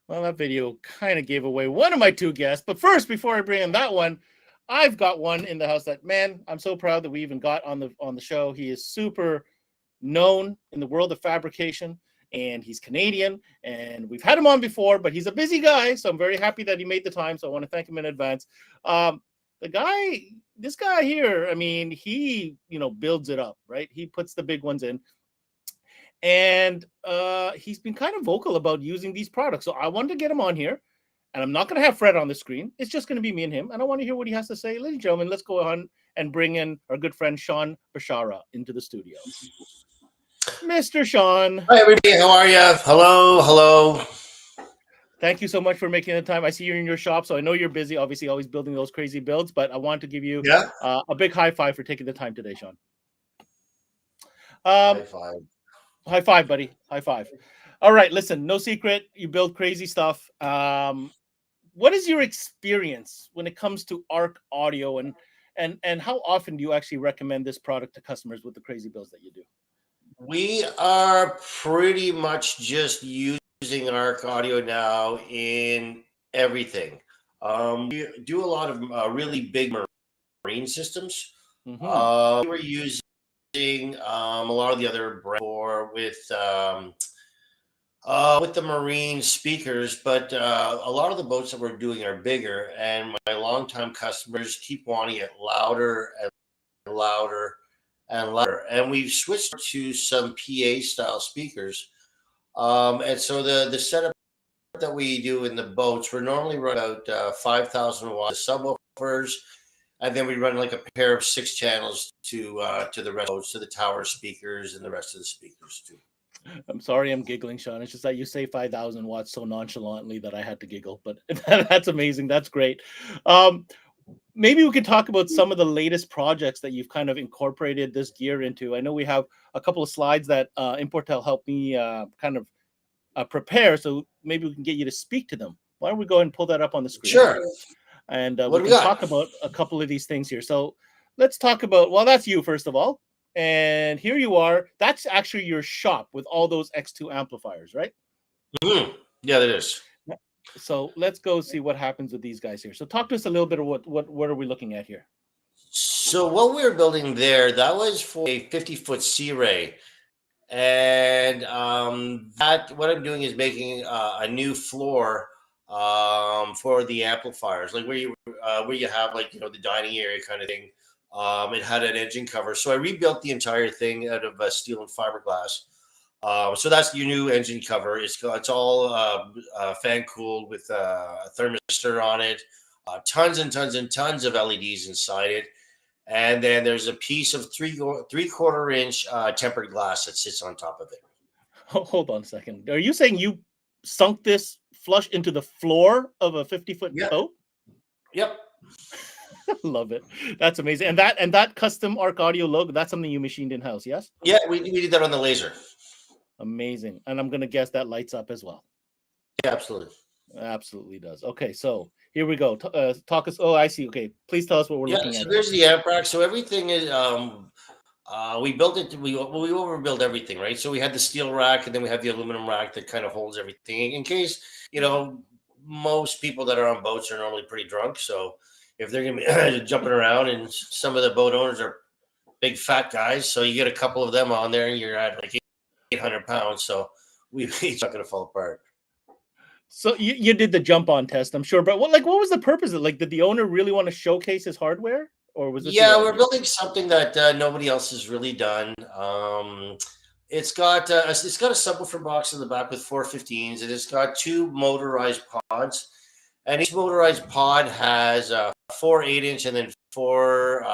Well, that video kind of gave away one of my two guests. But first, before I bring in that one, I've got one in the house that, man, I'm so proud that we even got on the show. He is super known in the world of fabrication, and he's Canadian, and we've had him on before, but he's a busy guy, so I'm very happy that he made the time. So I want to thank him in advance. This guy here, I mean, he builds it up, right? He puts the big ones in. And he's been kind of vocal about using these products. So I wanted to get him on here, and I'm not going to have Fred on the screen. It's just going to be me and him, and I want to hear what he has to say. Ladies and gentlemen, let's go on and bring in our good friend Sean Bashara into the studio. Mr. Sean. Hi, everybody. How are you? Hello. Thank you so much for making the time. I see you're in your shop, so I know you're busy, obviously always building those crazy builds, but I want to give you a big high five for taking the time today, Sean. High five. High five, buddy. High five. All right, listen, no secret. You build crazy stuff. What is your experience when it comes to ARC audio, and how often do you actually recommend this product to customers with the crazy builds that you do? We are pretty much just using ARC audio now in everything. We do a lot of really big marine systems. We were using a lot of the other brands with the marine speakers, but a lot of the boats that we're doing are bigger, and my longtime customers keep wanting it louder and louder and louder, and we've switched to some PA style speakers, and so the setup that we do in the boats, we're normally run out 5,000 watts subwoofers. And then we run like a pair of 6 channels to the rest, to the tower speakers and the rest of the speakers too. I'm sorry, I'm giggling, Sean. It's just that you say 5,000 watts so nonchalantly that I had to giggle. But that's amazing. That's great. Maybe we could talk about some of the latest projects that you've kind of incorporated this gear into. I know we have a couple of slides that Importel helped me kind of prepare. So maybe we can get you to speak to them. Why don't we go ahead and pull that up on the screen? Sure. And we can talk about a couple of these things here. So let's talk about, well, that's you, first of all. And here you are. That's actually your shop with all those X2 amplifiers, right? Mm-hmm. Yeah, that is. So let's go see what happens with these guys here. So talk to us a little bit of what are we looking at here? So what we were building there, that was for a 50-foot C-ray. And what I'm doing is making a new floor for the amplifiers, like where you have like the dining area kind of thing. It had an engine cover, so I rebuilt the entire thing out of steel and fiberglass. So that's your new engine cover. It's all fan cooled with a thermistor on it, tons and tons and tons of LEDs inside it, and then there's a piece of 3/4 inch tempered glass that sits on top of it. Hold on a second. Are you saying you sunk this flush into the floor of a 50-foot boat? Yep. Love it. That's amazing. And that custom ARC audio logo, that's something you machined in house, yes? Yeah, we did that on the laser. Amazing. And I'm gonna guess that lights up as well. Yeah, absolutely. Absolutely does. Okay, so here we go. Talk us. Oh, I see. Okay, please tell us what we're looking at. So there's the amp rack. So everything is We built it. We overbuild everything, right? So we had the steel rack, and then we have the aluminum rack that kind of holds everything in case most people that are on boats are normally pretty drunk. So if they're gonna be jumping around, and some of the boat owners are big fat guys, so you get a couple of them on there, and you're at like 800 pounds. So it's not gonna fall apart. So you did the jump on test, I'm sure, but what was the purpose of it? Like, did the owner really want to showcase his hardware, or was this your Yeah, we're idea? building something that nobody else has really done. It's got a subwoofer box in the back with 415s, and it's got two motorized pods. And each motorized pod has four 8-inch and then four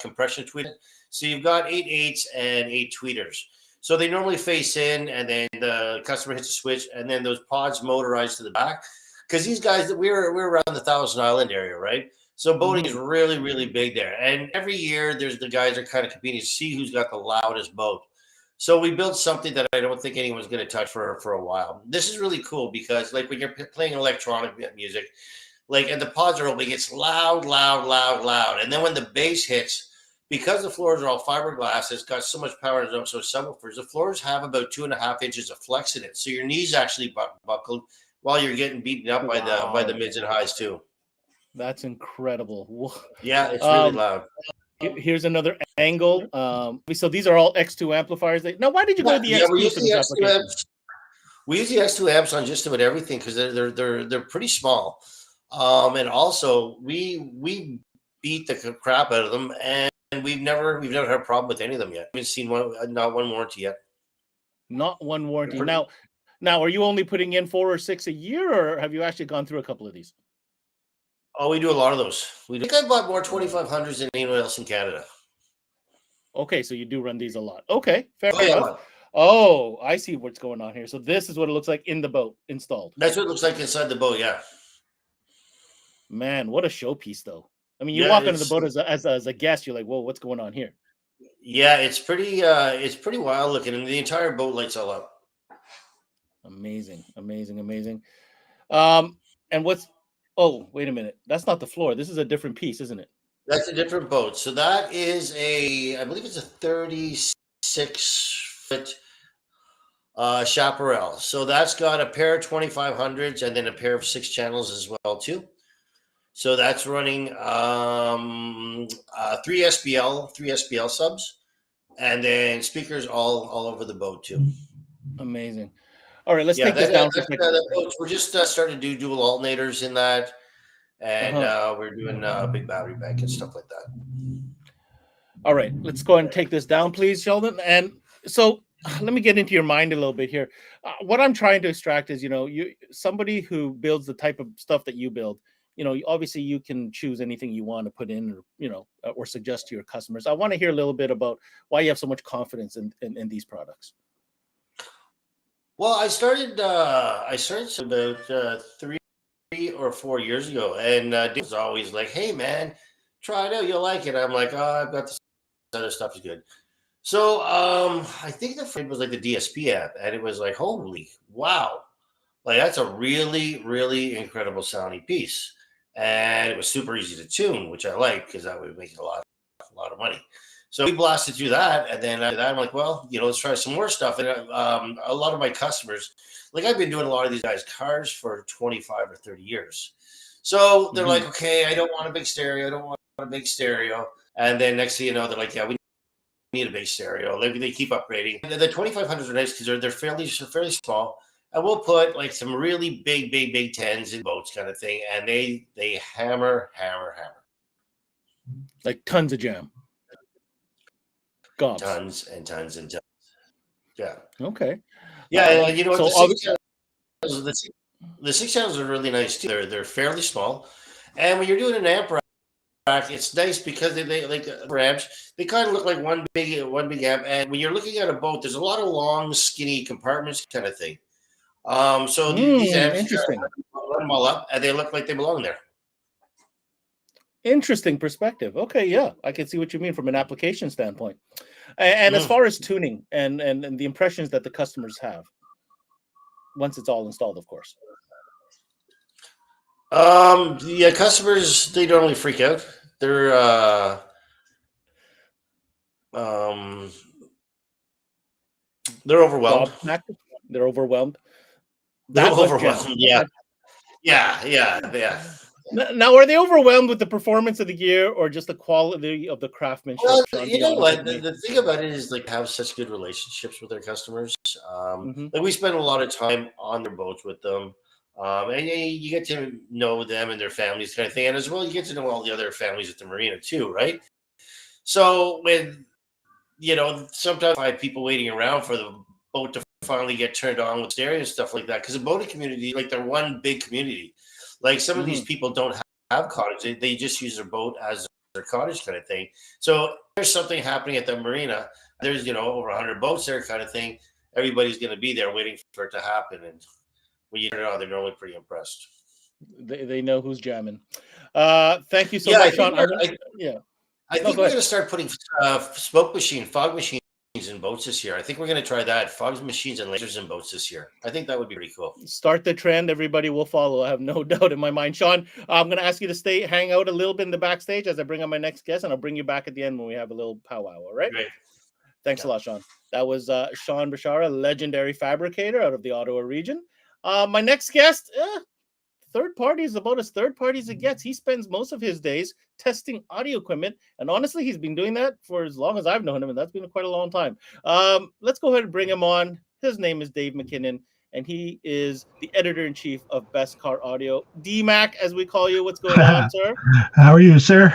compression tweeters. So you've got 8/8s and 8 tweeters. So they normally face in, and then the customer hits a switch, and then those pods motorized to the back. Because these guys, we're around the Thousand Island area, right? So boating is really, really big there. And every year, there's the guys are kind of competing to see who's got the loudest boat. So we built something that I don't think anyone's going to touch for a while. This is really cool because, like, when you're playing electronic music, like, and the pods are open, it gets loud, loud, loud, loud. And then when the bass hits, because the floors are all fiberglass, it's got so much power and so subwoofers. The floors have about 2.5 inches of flex in it, so your knees actually buckled while you're getting beaten up by the mids and highs too. That's incredible. Yeah, it's really loud. Here's another angle. So these are all X2 amplifiers. Now, why did you go with the X2 for this application? We use the X2 amps on just about everything because they're pretty small, and also we beat the crap out of them, and we've never had a problem with any of them yet. We haven't seen not one warranty yet. Not one warranty. Now, are you only putting in 4 or 6 a year, or have you actually gone through a couple of these? Oh, we do a lot of those. I think I bought more 2500s than anyone else in Canada. Okay, so you do run these a lot. Okay, fair enough. Oh, I see what's going on here. So this is what it looks like in the boat installed. That's what it looks like inside the boat, yeah. Man, what a showpiece, though. I mean, you walk into the boat as a guest, you're like, whoa, what's going on here? Yeah, it's pretty wild looking, and the entire boat lights all up. Amazing. And what's oh, wait a minute. That's not the floor. This is a different piece, isn't it? That's a different boat. So that is I believe it's a 36-foot chaparral. So that's got a pair of 2500s and then a pair of 6 channels as well too. So that's running 3 SPL subs, and then speakers all over the boat too. Amazing. All right, let's take this down. We're just starting to do dual alternators in that, and we're doing a big battery bank and stuff like that. All right, let's go ahead and take this down, please, Sheldon. And so let me get into your mind a little bit here. What I'm trying to extract is, somebody who builds the type of stuff that you build, obviously you can choose anything you want to put in or suggest to your customers. I want to hear a little bit about why you have so much confidence in these products. Well, I started about 3 or 4 years ago, and Dave was always like, "Hey, man, try it out. You'll like it." I'm like, "Oh, I've got this other stuff is good." So I think the FRED was like the DSP app, and it was like, holy wow, like that's a really, really incredible sounding piece, and it was super easy to tune, which I like because that would make it a lot of money. So we blasted through that, and then after that, I'm like, well, let's try some more stuff. And a lot of my customers, like I've been doing a lot of these guys' cars for 25 or 30 years. So they're like, okay, I don't want a big stereo. I don't want a big stereo. And then next thing you know, they're like, yeah, we need a big stereo. They keep upgrading. And the 2500s are nice because they're fairly small. And we'll put like some really big 10s in boats kind of thing. And they hammer. Like tons of jam. Gobs. Tons and tons. Yeah. Okay. Yeah, the 6 channels are really nice too. They're fairly small, and when you're doing an amp rack, it's nice because they like amps. They kind of look like one big amp. And when you're looking at a boat, there's a lot of long, skinny compartments kind of thing. So these amps, interesting. Run them all up, and they look like they belong there. Interesting perspective. Okay, yeah, I can see what you mean from an application standpoint. And as far as tuning and the impressions that the customers have once it's all installed, of course. Yeah, customers, they normally freak out. They're um, they're overwhelmed. Gobsmacked? They're overwhelmed. They're That much general. overwhelmed. Yeah, yeah. Now, are they overwhelmed with the performance of the gear or just the quality of the craftsmanship? Well, Sean, you be know honest what? with me. The thing about it is like have such good relationships with their customers. Mhm. Like we spend a lot of time on their boats with them. And you get to know them and their families, kind of thing. And as well, you get to know all the other families at the marina too, right? So when sometimes I have people waiting around for the boat to finally get turned on with stereo and stuff like that. Because the boating community, like they're one big community. Like some of these people don't have cottage; they just use their boat as their cottage kind of thing. So if there's something happening at the marina. There's over 100 boats there, kind of thing. Everybody's going to be there waiting for it to happen, and when you turn it on, they're normally pretty impressed. They know who's jamming. Thank you so Yeah, much, Sean. I think we're going to start putting fog machines in boats this year. I think we're going to try that. Fog machines and lasers in boats this year. I think that would be pretty cool. Start the trend. Everybody will follow. I have no doubt in my mind. Sean, I'm going to ask you to hang out a little bit in the backstage as I bring on my next guest, and I'll bring you back at the end when we have a little powwow. All right? Great. Thanks a lot, Sean. That was Sean Bashara, legendary fabricator out of the Ottawa region. My next guest, third party is about as third party as it gets. He spends most of his days testing audio equipment, and honestly, he's been doing that for as long as I've known him, and that's been quite a long time. Let's go ahead and bring him on. His name is Dave McKinnon, and he is the editor-in-chief of Best Car Audio. DMAC, as we call you. What's going on, sir? How are you, sir?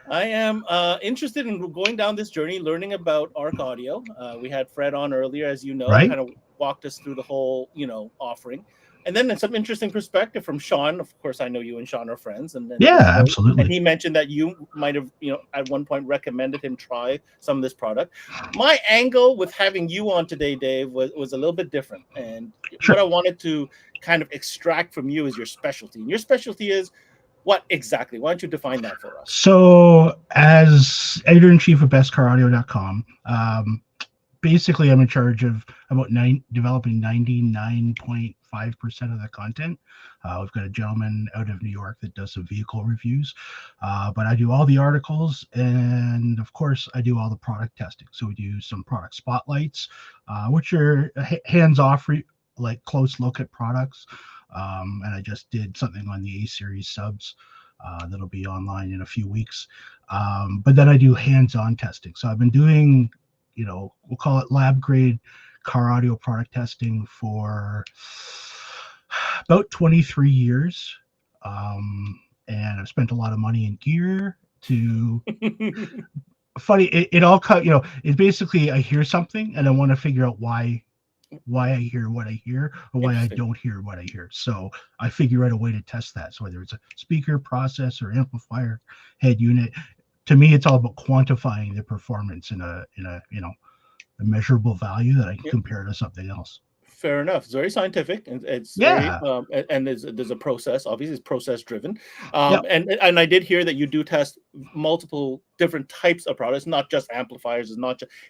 I am interested in going down this journey, learning about ARC Audio. We had Fred on earlier, as you know, Right. kind of walked us through the whole, offering. And then some interesting perspective from Sean. Of course, I know you and Sean are friends. And then Absolutely. And he mentioned that you might have, at one point recommended him try some of this product. My angle with having you on today, Dave, was a little bit different. And what I wanted to kind of extract from you is your specialty. And your specialty is what exactly? Why don't you define that for us? So, as editor-in-chief of bestcaraudio.com, basically I'm in charge of about developing 99.5% of the content. We've got a gentleman out of New York that does some vehicle reviews, but I do all the articles, and of course I do all the product testing. So we do some product spotlights, which are hands-off, like close look at products. And I just did something on the A-Series subs that'll be online in a few weeks. But then I do hands-on testing. So I've been doing, we'll call it lab grade car audio product testing for about 23 years. And I've spent a lot of money in gear to funny. It all cut, it's basically I hear something and I want to figure out why I hear what I hear or why I don't hear what I hear. So I figure out a way to test that. So whether it's a speaker, processor, amplifier, head unit, to me, it's all about quantifying the performance in a a measurable value that I can compare to something else. Fair enough. It's very scientific, and it's very, and there's a process. Obviously, it's process driven. And I did hear that you do test multiple different types of products, not just amplifiers.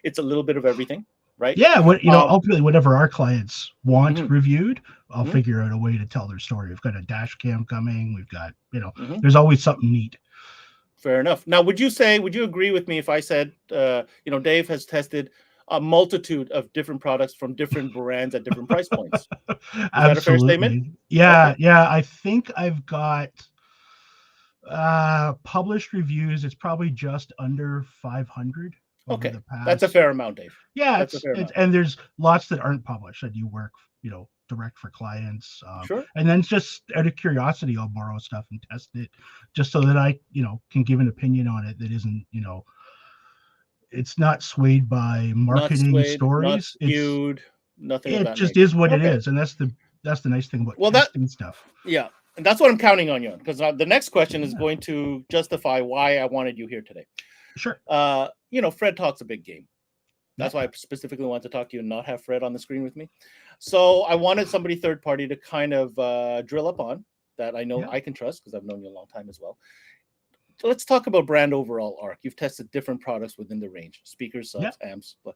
It's a little bit of everything. Right. Yeah. Ultimately, whatever our clients want reviewed, I'll figure out a way to tell their story. We've got a dash cam coming. We've got, there's always something neat. Fair enough. Now, would you agree with me if I said, Dave has tested a multitude of different products from different brands at different price points? Is that a fair statement? Yeah. Okay. Yeah. I think I've got published reviews. It's probably just under 500. Okay, that's a fair amount, Dave. Yeah, and there's lots that aren't published that you work, direct for clients. Sure. And then just out of curiosity, I'll borrow stuff and test it, just so that I, can give an opinion on it that isn't, it's not swayed by marketing stories. Not skewed, nothing. It just is what it is, and that's the nice thing about testing stuff. Yeah, and that's what I'm counting on you on, because the next question is going to justify why I wanted you here today. Sure. Fred talks a big game. That's why I specifically wanted to talk to you and not have Fred on the screen with me. So I wanted somebody third party to kind of drill up on that I know I can trust, because I've known you a long time as well. So let's talk about brand overall, ARC. You've tested different products within the range, speakers, subs, amps. But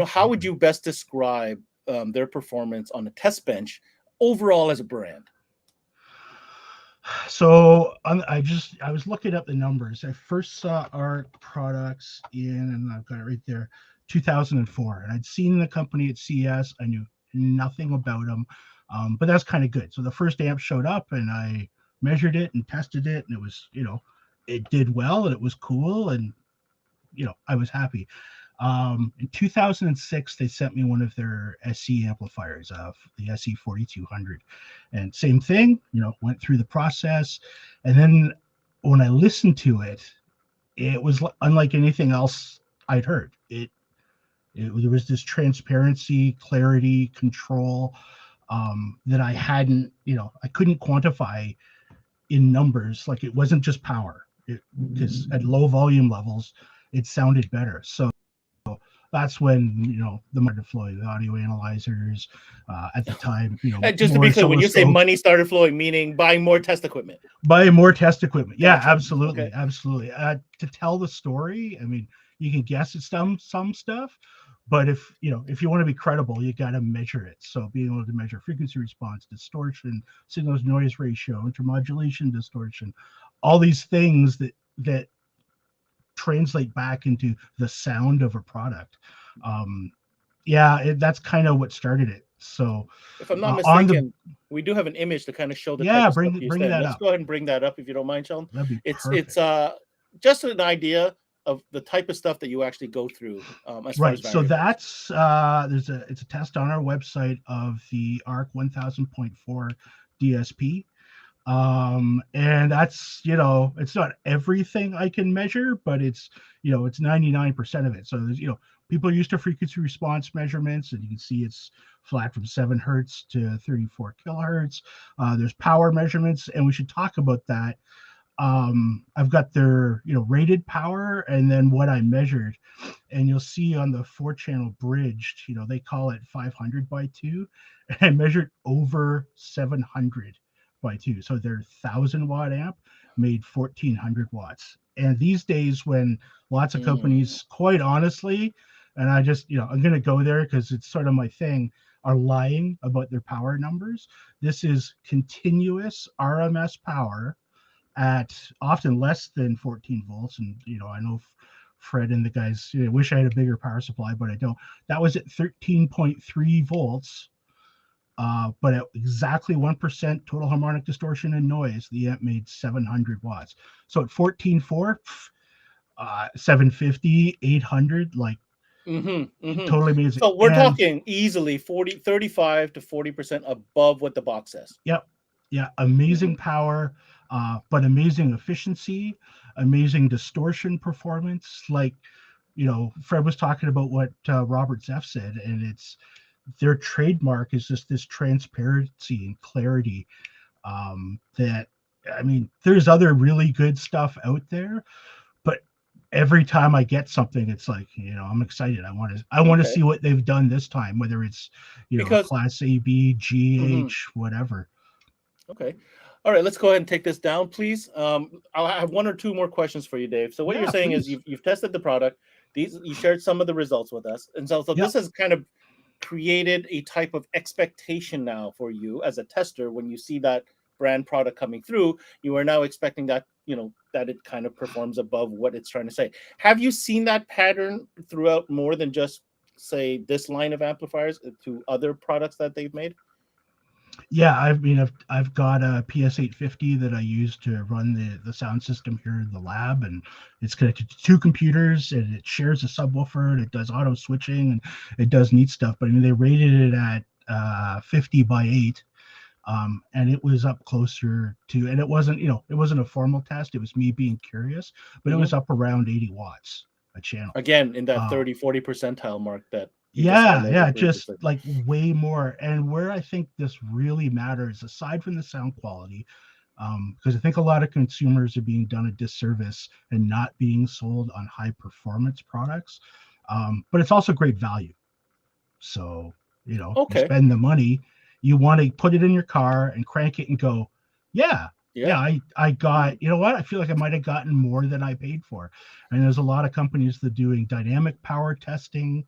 how would you best describe their performance on the test bench overall as a brand? So I was looking up the numbers. I first saw our products and I've got it right there, 2004, and I'd seen the company at CES. I knew nothing about them, but that's kind of good. So the first amp showed up, and I measured it and tested it, and it was, it did well, and it was cool, and I was happy. In 2006, they sent me one of their SE amplifiers, the SE 4200, and same thing. Went through the process, and then when I listened to it, it was unlike anything else I'd heard. There was this transparency, clarity, control that I hadn't, I couldn't quantify in numbers. Like, it wasn't just power, because at low volume levels, it sounded better. So that's when the money started flowing, the audio analyzers at the time. Just to be clear, when you say money started flowing, meaning buying more test equipment. Buying more test equipment, yeah, Gotcha. absolutely, Okay. absolutely. To tell the story, I mean, you can guess at some stuff, but if you want to be credible, you got to measure it. So being able to measure frequency response, distortion, signal to noise ratio, intermodulation distortion, all these things that translate back into the sound of a product. That's kind of what started it. So if I'm not mistaken, we do have an image to kind of show the type of stuff you said. Let's go ahead and bring that up if you don't mind, Sheldon. That'd be it's just an idea of the type of stuff that you actually go through as far as so that's it's a test on our website of the ARC 1000.4 DSP. And that's, it's not everything I can measure, but it's 99% of it. So there's, people are used to frequency response measurements, and you can see it's flat from 7 hertz to 34 kilohertz. There's power measurements, and we should talk about that. I've got their, rated power and then what I measured, and you'll see on the 4-channel bridged, they call it 500 by 2, and I measured over 700 by 2. So their 1,000-watt amp made 1,400 watts. And these days, when lots of companies, quite honestly, and I just, I'm going to go there because it's sort of my thing, are lying about their power numbers. This is continuous RMS power at often less than 14 volts. And, I know Fred and the guys wish I had a bigger power supply, but I don't. That was at 13.3 volts. But at exactly 1% total harmonic distortion and noise, the amp made 700 watts. So at 14.4, 750, 800, like totally amazing. So we're talking easily 35 to 40% above what the box says. Yep. Yeah. Amazing power, but amazing efficiency, amazing distortion performance. Like, Fred was talking about what Robert Zeff said, and their trademark is just this transparency and clarity that, I mean, there's other really good stuff out there, but every time I get something, it's like, I'm excited. I want to see what they've done this time, whether it's, because class A, B, G, H, whatever. Okay. All right, let's go ahead and take this down, please. I'll have 1 or 2 more questions for you, Dave. So what you're saying is you've tested the product. You shared some of the results with us. And so this has kind of created a type of expectation now for you as a tester. When you see that brand product coming through, you are now expecting that, that it kind of performs above what it's trying to say. Have you seen that pattern throughout more than just, say, this line of amplifiers to other products that they've made? Yeah, I've got a PS850 that I use to run the sound system here in the lab, and it's connected to 2 computers, and it shares a subwoofer, and it does auto switching, and it does neat stuff. But I mean, they rated it at 50 by 8, and it was up closer to, and it wasn't a formal test. It was me being curious, but it was up around 80 watts a channel. Again, in that 30-40 percentile mark that. Just like way more. And where I think this really matters, aside from the sound quality, because I think a lot of consumers are being done a disservice and not being sold on high performance products, but it's also great value. So, you spend the money, you want to put it in your car and crank it and go, I got, I feel like I might have gotten more than I paid for. And there's a lot of companies that are doing dynamic power testing.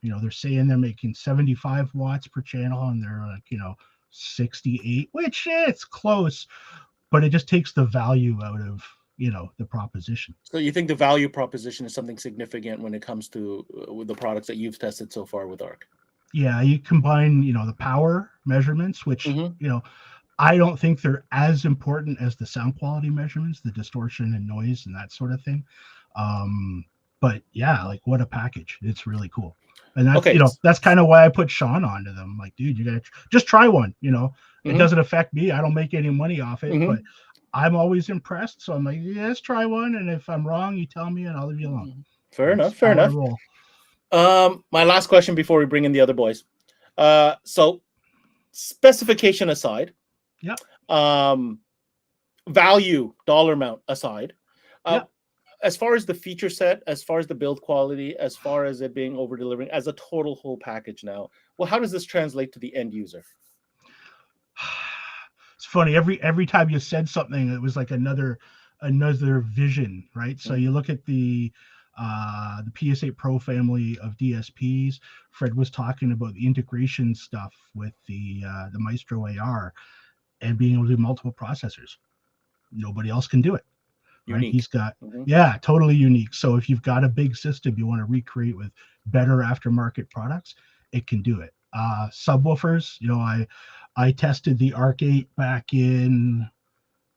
They're saying they're making 75 watts per channel, and they're like, 68, which it's close, but it just takes the value out of, you know, the proposition. So you think the value proposition is something significant when it comes to with the products that you've tested so far with ARC? Yeah, you combine, you know, the power measurements, which, Mhm. you know, I don't think they're as important as the sound quality measurements, the distortion and noise and that sort of thing. But yeah, like what a package. It's really cool. And that's, Okay. you know, that's kind of why I put Sean onto them. Like, dude, you gotta just try one, you know. It Mhm. doesn't affect me. I don't make any money off it, Mhm. but I'm always impressed. So I'm like, yeah, let's try one. And if I'm wrong, you tell me and I'll leave you alone. Fair That's enough. Fair how I enough. roll. My last question before we bring in the other boys. So specification aside, Yep. Value dollar amount aside, Yep. as far as the feature set, as far as the build quality, as far as it being over delivering as a total whole package now, well, how does this translate to the end user? It's funny, every time you said something, it was like another vision, right? So you look at the PS8 Pro family of DSPs. Fred was talking about the integration stuff with the Maestro AR and being able to do multiple processors. Nobody else can do it, right? Unique. He's got yeah, totally unique. So if you've got a big system you want to recreate with better aftermarket products, it can do it. Subwoofers, you know, I tested the ARC 8 back in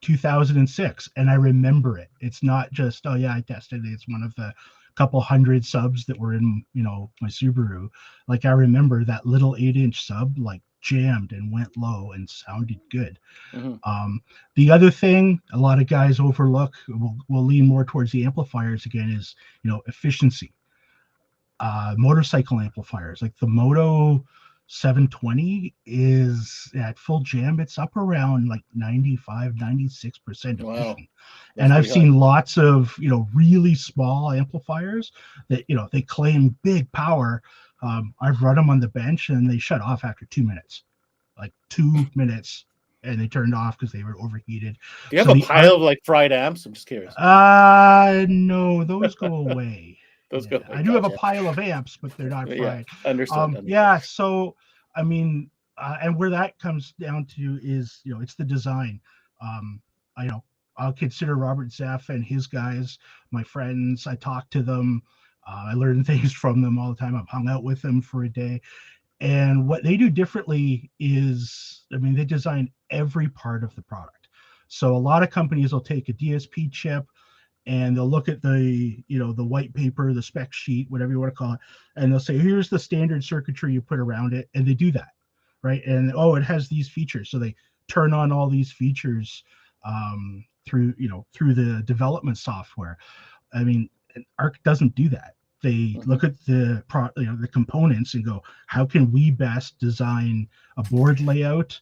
2006 and I remember it. It's not just, oh yeah, I tested it. It's one of the couple hundred subs that were in, you know, my Subaru. Like I remember that little 8-inch sub like jammed and went low and sounded good. The other thing a lot of guys overlook, will lean more towards the amplifiers again, is, you know, efficiency. Motorcycle amplifiers like the Moto 720 is at full jam, it's up around like 95-96% efficient. Wow. And I've seen lots of, you know, really small amplifiers that, you know, they claim big power. I've run them on the bench and they shut off after 2 minutes, like 2 minutes, and they turned off because they were overheated. Do you have a pile of like fried amps? I'm just curious. No, those go away. Those go. I do have a pile of amps, but they're not fried. Yeah, understood. Yeah, so I mean, and where that comes down to is, you know, it's the design. I know I'll consider Robert Zeff and his guys my friends. I talk to them. I learn things from them all the time. I've hung out with them for a day. And what they do differently is, I mean, they design every part of the product. So a lot of companies will take a DSP chip and they'll look at the, you know, the white paper, the spec sheet, whatever you want to call it, and they'll say, here's the standard circuitry you put around it, and they do that, right? And oh, it has these features, so they turn on all these features through, you know, through the development software. I mean, ARC doesn't do that. They look at the you know, the components and go, how can we best design a board layout,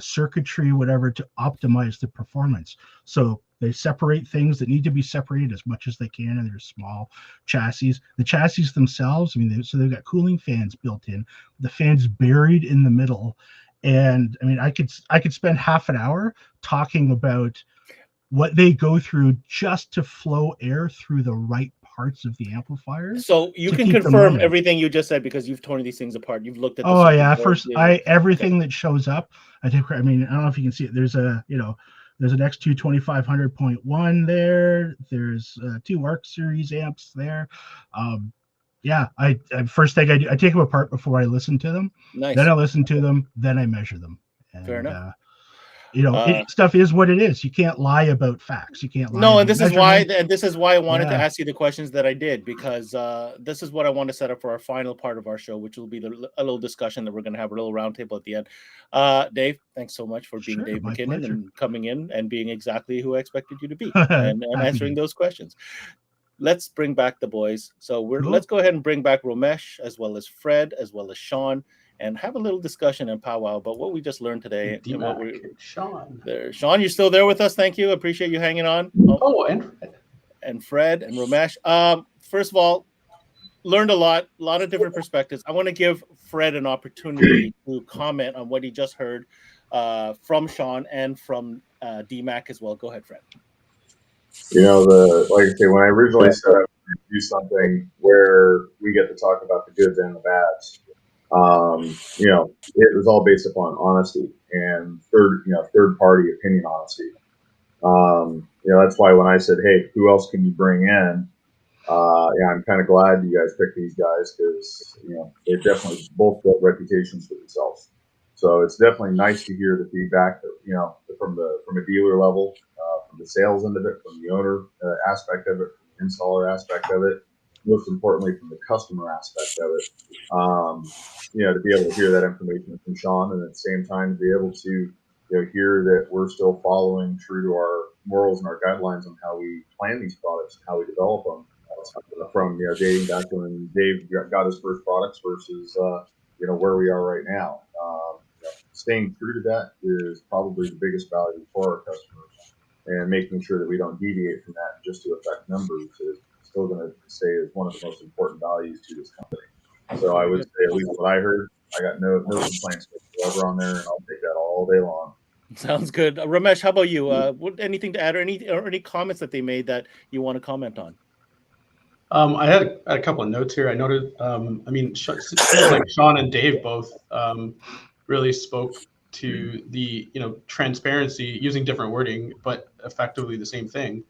circuitry, whatever, to optimize the performance. So they separate things that need to be separated as much as they can in their small chassis. The chassis themselves, I mean, so they've got cooling fans built in, the fans buried in the middle. And I mean, I could spend half an hour talking about what they go through just to flow air through the right parts of the amplifiers. So you can confirm everything you just said because you've torn these things apart. You've looked at. Oh yeah, first everything that shows up. I mean, I don't know if you can see it. There's a, you know, there's an X2 2500.1 there. There's 2 ARC series amps there. Yeah, I first thing I do, I take them apart before I listen to them. Nice. Then I listen to them. Then I measure them. And, fair enough. You know, stuff is what it is. You can't lie about facts. You can't lie. No, and this is why I wanted to ask you the questions that I did, because this is what I want to set up for our final part of our show, which will be a little discussion that we're going to have, a little roundtable at the end. Dave, thanks so much for being Dave McKinnon pleasure. and coming in and being exactly who I expected you to be and answering those questions. Let's bring back the boys. So let's go ahead and bring back Romesh, as well as Fred, as well as Sean, and have a little discussion and powwow about what we just learned today. Sean, you're still there with us. Thank you. Appreciate you hanging on. And Fred and Romesh. First of all, learned a lot of different perspectives. I want to give Fred an opportunity to comment on what he just heard from Sean and from DMAC as well. Go ahead, Fred. You know, like I say, when I originally set up to do something where we get to talk about the goods and the bads, You know, it was all based upon honesty and third party opinion honesty. You know, that's why when I said, hey, who else can you bring in? Yeah, I'm kind of glad you guys picked these guys because, you know, they've definitely both built reputations for themselves. So it's definitely nice to hear the feedback that, you know, from a dealer level, from the sales end of it, from the owner aspect of it, from the installer aspect of it, most importantly from the customer aspect of it. You know, to be able to hear that information from Sean, and at the same time to be able to, you know, hear that we're still following true to our morals and our guidelines on how we plan these products and how we develop them. From, you know, dating back when Dave got his first products versus you know, where we are right now. You know, staying true to that is probably the biggest value for our customers, and making sure that we don't deviate from that just to affect numbers is still going to stay as one of the most important values to this company. So I would say, at least what I heard, I got no complaints whatsoever on there, and I'll take that all day long. Sounds good. Ramesh, how about you? Anything to add, or any comments that they made that you want to comment on? I had a couple of notes here. I noted, I mean, it seems like Sean and Dave both really spoke to the, you know, transparency using different wording, but effectively the same thing.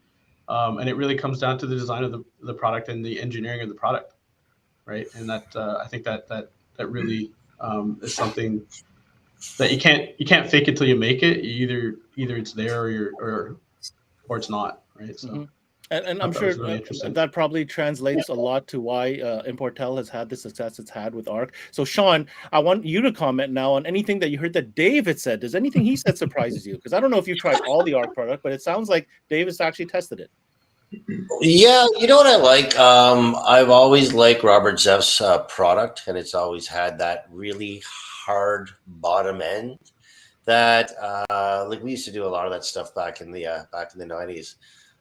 And it really comes down to the design of the product and the engineering of the product, right? And that I think that really is something that you can't fake it till you make it. Either it's there or it's not, right? So. Mm-hmm. And I'm that sure was really interesting. that probably translates a lot to why Importel has had the success it's had with ARC. So, Sean, I want you to comment now on anything that you heard that Dave had said. Does anything he said surprises you? Because I don't know if you tried all the ARC product, but it sounds like Dave has actually tested it. Yeah, you know what I like? I've always liked Robert Zeff's product, and it's always had that really hard bottom end. That like we used to do a lot of that stuff back in the 90s.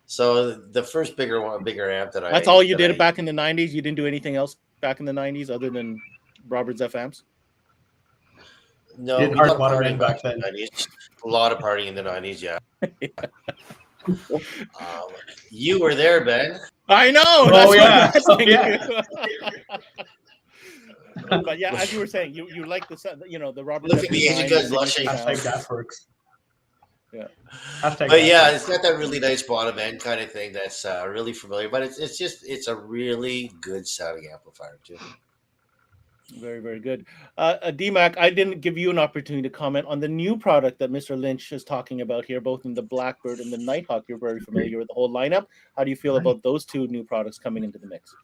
So the first bigger amp That's all you did back in the 90s. You didn't do anything else back in the 90s other than Robert Zeff amps. No, we got partying back in the 90s. A lot of partying in the 90s, yeah. You were there, Ben. I know. Oh yeah. But yeah, as you were saying, you like the, you know, the Robert. Look at the Asian guys blushing. Hashtag that works. Yeah. But yeah, it's got that really nice bottom end kind of thing that's really familiar. But it's a really good sounding amplifier too. Very, very good. DMAC, I didn't give you an opportunity to comment on the new product that Mr. Lynch is talking about here, both in the Blackbird and the Nighthawk. You're very familiar with the whole lineup. How do you feel about those two new products coming into the mix?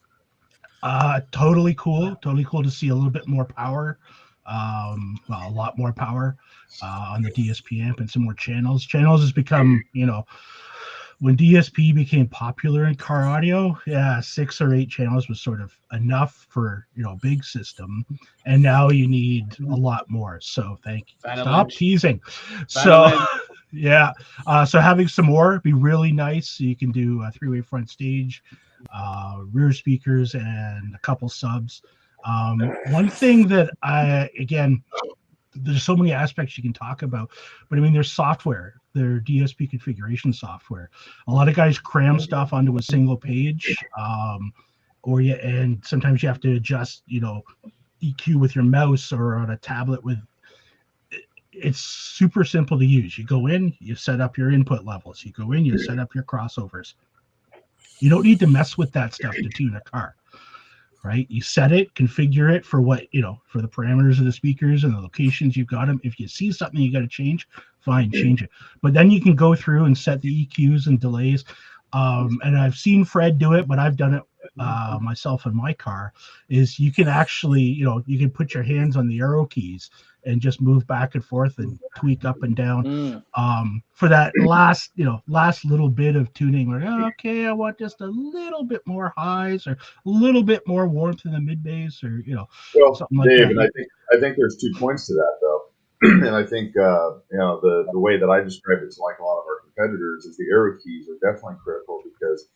Totally cool. Totally cool to see a little bit more power. Well, a lot more power on the DSP amp and some more channels. Channels has become, you know, when DSP became popular in car audio, yeah, 6 or 8 channels was sort of enough for, you know, big system. And now you need a lot more. So thank you. Stop teasing. So yeah. So having some more would be really nice. So you can do a 3-way front stage, rear speakers, and a couple subs. One thing that again, there's so many aspects you can talk about, but I mean, there's software, their DSP configuration software. A lot of guys cram stuff onto a single page, and sometimes you have to adjust, you know, EQ with your mouse or on a tablet with. It's super simple to use. You go in, you set up your input levels. You go in, you set up your crossovers. You don't need to mess with that stuff to tune a car. Right, you set it, configure it for what, you know, for the parameters of the speakers and the locations you've got them. If you see something you got to change, fine, change it. But then you can go through and set the EQs and delays. And I've seen Fred do it, but I've done it myself in my car. Is you can actually, you know, you can put your hands on the arrow keys and just move back and forth and tweak up and down for that last little bit of tuning where, okay, I want just a little bit more highs or a little bit more warmth in the mid bass, or, you know, something like Dave, that. And I think there's 2 points to that though. And I think you know, the way that I describe it to like a lot of our competitors is the arrow keys are definitely critical, because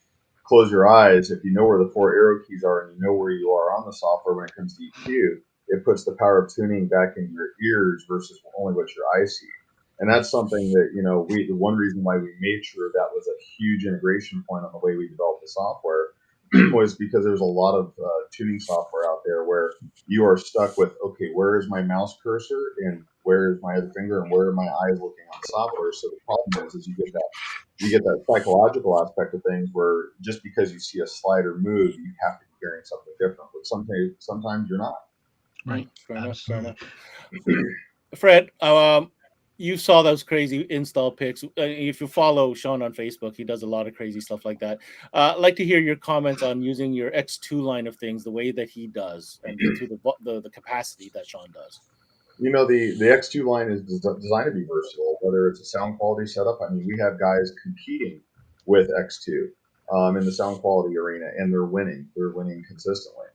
close your eyes, if you know where the 4 arrow keys are and you know where you are on the software when it comes to EQ, it puts the power of tuning back in your ears versus only what your eyes see. And that's something that, you know, the one reason why we made sure that was a huge integration point on the way we developed the software, was because there's a lot of tuning software out there where you are stuck with, okay, where is my mouse cursor and where is my other finger and where are my eyes looking on the software? So the problem is you get that psychological aspect of things where just because you see a slider move, you have to be hearing something different. But sometimes you're not. Right. Fair enough. Absolutely. Fair enough. Fred, you saw those crazy install pics. If you follow Sean on Facebook, he does a lot of crazy stuff like that. I'd like to hear your comments on using your X2 line of things the way that he does, and to the capacity that Sean does. You know, the X2 line is designed to be versatile, whether it's a sound quality setup. I mean, we have guys competing with X2 in the sound quality arena, and they're winning. They're winning consistently.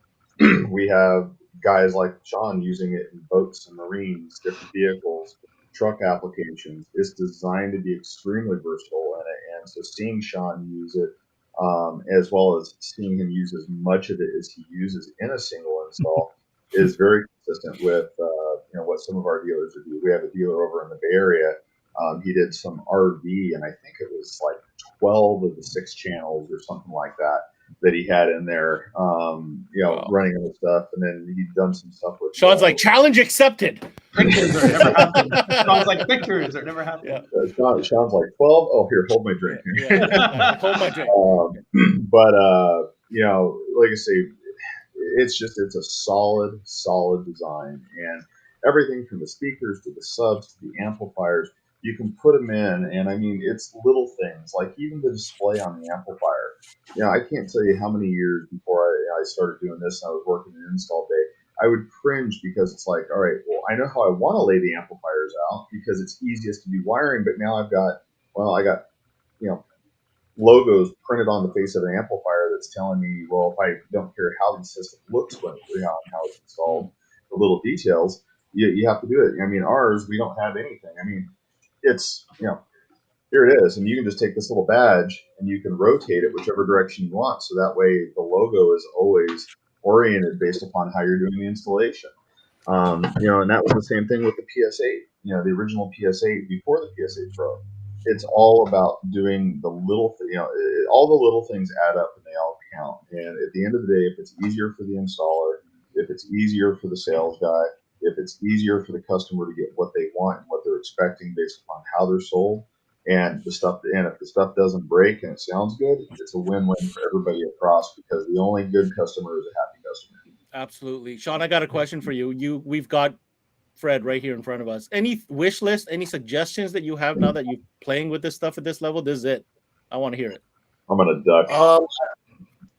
We have guys like Sean using it in boats and marines, different vehicles, truck applications. It's designed to be extremely versatile, and so seeing Sean use it, as well as seeing him use as much of it as he uses in a single install, is very consistent with what some of our dealers do. We have a dealer over in the Bay Area. He did some RV, and I think it was like 12 of the 6 channels or something like that he had in there, Wow. running other stuff. And then he'd done some stuff with Sean's like, challenge accepted. Pictures are never happened. Sean's like, pictures are never happened. Yeah. Sean's like, 12? Oh, here, hold my drink. Yeah. Hold my drink. But, like I say, it's a solid design. And everything from the speakers to the subs to the amplifiers, you can put them in, and I mean, it's little things like even the display on the amplifier. I can't tell you how many years before I started doing this and I was working an install day, I would cringe because it's like, all right, well, I know how I want to lay the amplifiers out because it's easiest to do wiring, but now I got logos printed on the face of an amplifier that's telling me, well, if I don't care how the system looks how it's installed, the little details, you have to do it. I mean, ours, we don't have anything. I mean, it's, here it is. And you can just take this little badge and you can rotate it whichever direction you want. So that way the logo is always oriented based upon how you're doing the installation. And that was the same thing with the PS8, the original PS8 before the PS8 Pro. It's all about doing the little, all the little things add up and they all count. And at the end of the day, if it's easier for the installer, if it's easier for the sales guy, if it's easier for the customer to get what they want and what they're expecting based upon how they're sold, and if the stuff doesn't break and it sounds good, it's a win-win for everybody across because the only good customer is a happy customer. Absolutely. Sean, I got a question for you. We've got Fred right here in front of us. Any wish list, any suggestions that you have now that you're playing with this stuff at this level? This is it. I want to hear it. I'm going to duck.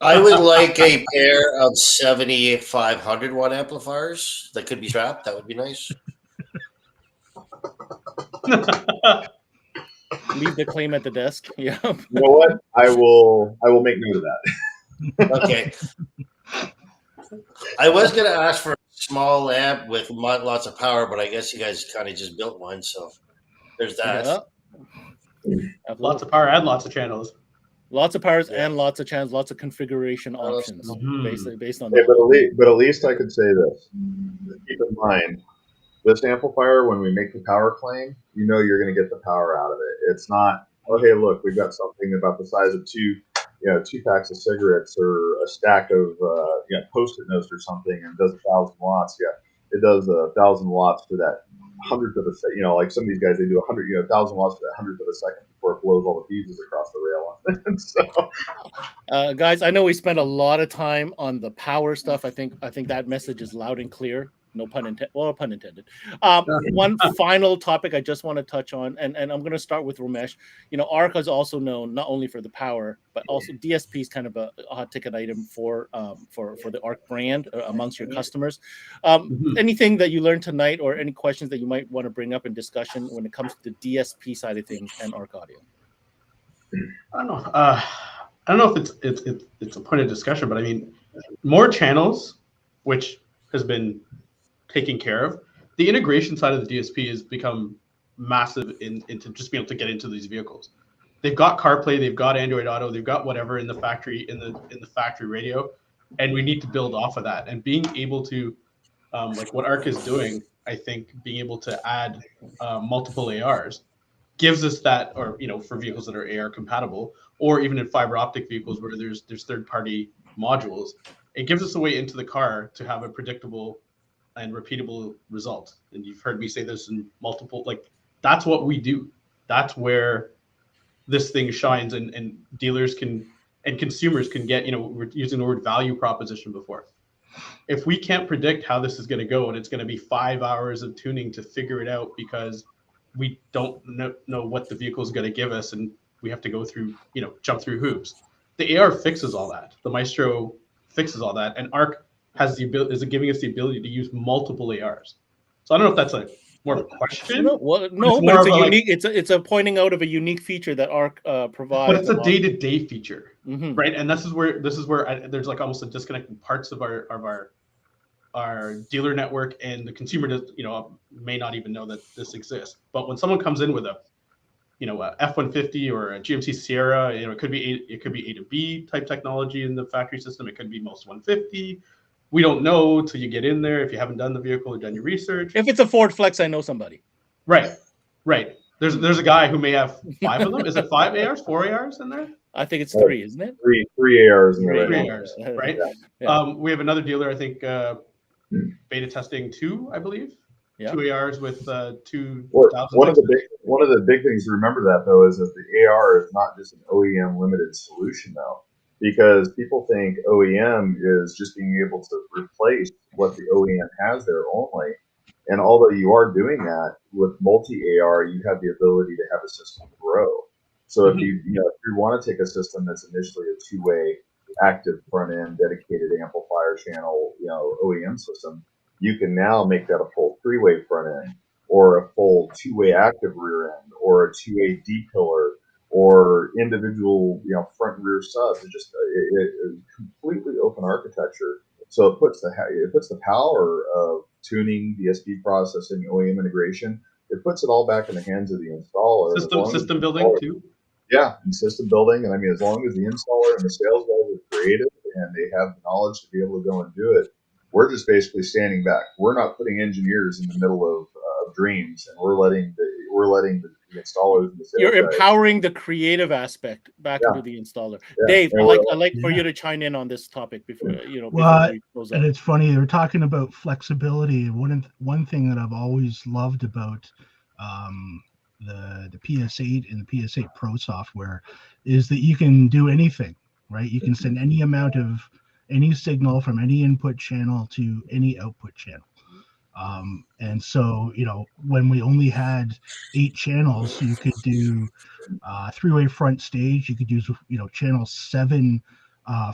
I would like a pair of 7500 watt amplifiers that could be strapped. That would be nice. Leave the claim at the desk. Yeah. You know what? I will make note of that. Okay. I was going to ask for a small amp with lots of power, but I guess you guys kind of just built one, so there's that. Yeah. Lots of power and lots of channels. Lots of powers and lots of channels, lots of configuration options based on that. Yeah, but at least I could say this. Keep in mind, this amplifier, when we make the power claim, you're going to get the power out of it. It's not, oh, hey, look, we've got something about the size of two packs of cigarettes or a stack of Post-it notes or something and does 1,000 watts. Yeah, it does 1,000 watts for that hundredth of a second. Like some of these guys, they do 1,000 watts for that hundredth of a second before it blows all the fuses across the rail. So, guys, I know we spent a lot of time on the power stuff. I think that message is loud and clear. No pun intended. Well, pun intended. One final topic I just want to touch on, and I'm going to start with Ramesh. ARC is also known not only for the power, but also DSP is kind of a hot ticket item for the ARC brand amongst your customers. Anything that you learned tonight, or any questions that you might want to bring up in discussion when it comes to the DSP side of things and ARC audio? I don't know. I don't know if it's a point of discussion, but I mean, more channels, which has been taken care of. The integration side of the DSP has become massive into just being able to get into these vehicles. They've got CarPlay, they've got Android Auto, they've got whatever in the factory in the factory radio, and we need to build off of that. And being able to, like what ARC is doing, I think being able to add multiple ARs gives us that, or for vehicles that are AR compatible, or even in fiber optic vehicles where there's third party modules, it gives us a way into the car to have a predictable and repeatable result. And you've heard me say this in multiple, like, that's what we do. That's where this thing shines, and dealers can, and consumers can get, we're using the word value proposition before. If we can't predict how this is going to go, and it's going to be 5 hours of tuning to figure it out because we don't know what the vehicle is going to give us, and we have to go through, jump through hoops. The AR fixes all that. The Maestro fixes all that, and ARC has the ability, is giving us the ability to use multiple ARs. So I don't know if that's more of a question. No, but it's a unique. It's a pointing out of a unique feature that ARC provides. But it's a day-to-day feature, right? And this is where there's like almost a disconnect in parts of our dealer network, and the consumer does, may not even know that this exists. But when someone comes in with a F-150 or a GMC Sierra, it could be A to B type technology in the factory system. It could be most 150. We don't know till you get in there if you haven't done the vehicle or done your research. If it's a Ford Flex, I know somebody. Right. There's a guy who may have 5 of them. Is it 5 ARs, 4 ARs in there? I think it's 3, isn't it? Three ARs. Three ARs, right? Yeah. We have another dealer, I think, beta testing 2, I believe. Yeah. 2 ARs with 2,000. One of the big things to remember that though is that the AR is not just an OEM limited solution though, because people think OEM is just being able to replace what the OEM has there only. And although you are doing that with multi-AR, you have the ability to have a system grow. So if you want to take a system that's initially a two-way active front end dedicated amplifier channel, OEM system, you can now make that a full 3-way front end, or a full 2-way active rear end, or a 2-way D pillar, or individual front and rear subs. It's just a completely open architecture. So it puts the power of tuning, DSP processing, OEM integration. It puts it all back in the hands of the installer. System building too. Yeah, and system building. And I mean, as long as the installer and the sales guys are creative and they have the knowledge to be able to go and do it, we're just basically standing back. We're not putting engineers in the middle of dreams, and we're letting the installers and the sales You're guys. Empowering the creative aspect back into the installer. Yeah. Dave, I'd like for you to chime in on this topic before before we close and up. it's funny, we're talking about flexibility. One thing that I've always loved about the PS8 and the PS8 Pro software is that you can do anything, right? You can send any amount of any signal from any input channel to any output channel. And so, when we only had 8 channels, you could do 3-way front stage. You could use, channel 7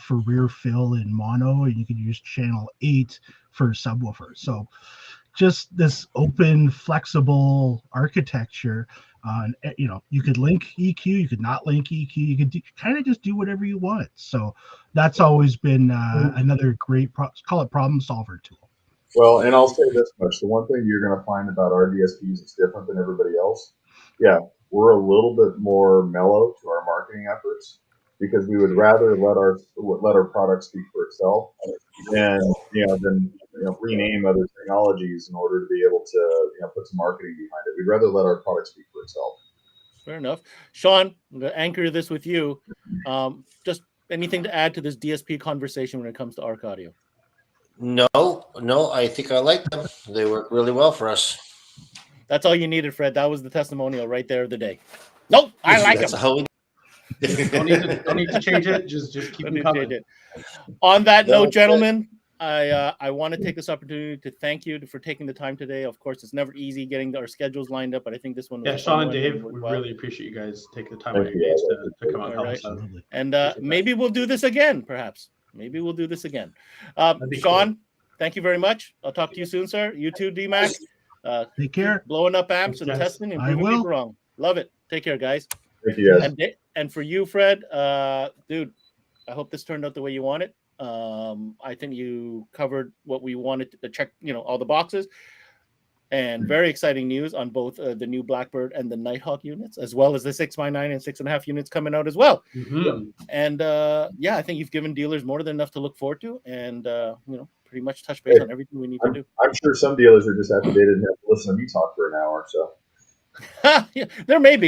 for rear fill in mono, and you could use channel 8 for subwoofer. So just this open, flexible architecture. You could link EQ, you could not link EQ, you could kind of just do whatever you want. So that's always been another great, call it problem solver tool. Well, and I'll say this much. The one thing you're going to find about our DSPs that's different than everybody else, we're a little bit more mellow to our marketing efforts, because we would rather let our product speak for itself than rename other technologies in order to be able to put some marketing behind it. We'd rather let our product speak for itself. Fair enough. Sean, I'm going to anchor this with you. Just anything to add to this DSP conversation when it comes to ARC Audio? No, I think I like them. They work really well for us. That's all you needed, Fred. That was the testimonial right there of the day. Nope, I like them. Don't need to change it. Just keep them coming. On that note, gentlemen, I want to take this opportunity to thank you for taking the time today. Of course, it's never easy getting our schedules lined up, but I think this one was Sean and Dave, we really appreciate you guys taking the time out of your days to come out and help us out. And maybe we'll do this again, perhaps. Maybe we'll do this again. Sean, thank you very much. I'll talk to you soon, sir. You too, D-Max. Take care. Blowing up amps and testing and proving people wrong. Love it. Take care, guys. Thank you, guys. And for you, Fred, dude, I hope this turned out the way you want it. I think you covered what we wanted to check, all the boxes. And very exciting news on both the new Blackbird and the Nighthawk units, as well as the 6x9 and 6.5 units coming out as well. Mm-hmm. And I think you've given dealers more than enough to look forward to, and pretty much touch base on everything we need to do. I'm sure some dealers are just activated and have to listen to me talk for an hour. So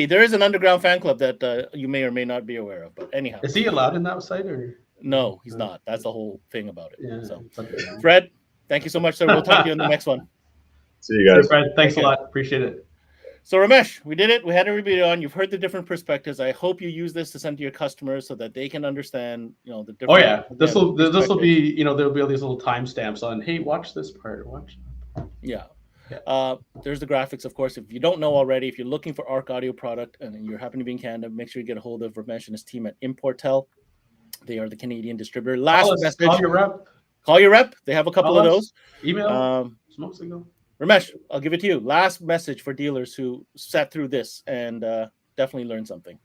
there is an underground fan club that you may or may not be aware of. But anyhow, is he allowed in that site or? No, he's not. That's the whole thing about it. Yeah. So, Okay. Fred, thank you so much, sir. We'll talk to you in the next one. See you guys. Fred, thanks Take a care. lot. Appreciate it. So, Ramesh, we did it. We had everybody on. You've heard the different perspectives. I hope you use this to send to your customers so that they can understand, the different. Oh yeah, this will perspectives. be, there'll be all these little timestamps on. Hey, watch this part. Watch. Yeah. Yeah. There's the graphics, of course. If you don't know already, if you're looking for ARC audio product and you happen to be in Canada, make sure you get a hold of Ramesh and his team at Importel. They are the Canadian distributor. Last message. Call your rep. Call your rep. They have a couple of those. Email. Smoke signal. Ramesh, I'll give it to you. Last message for dealers who sat through this and definitely learned something.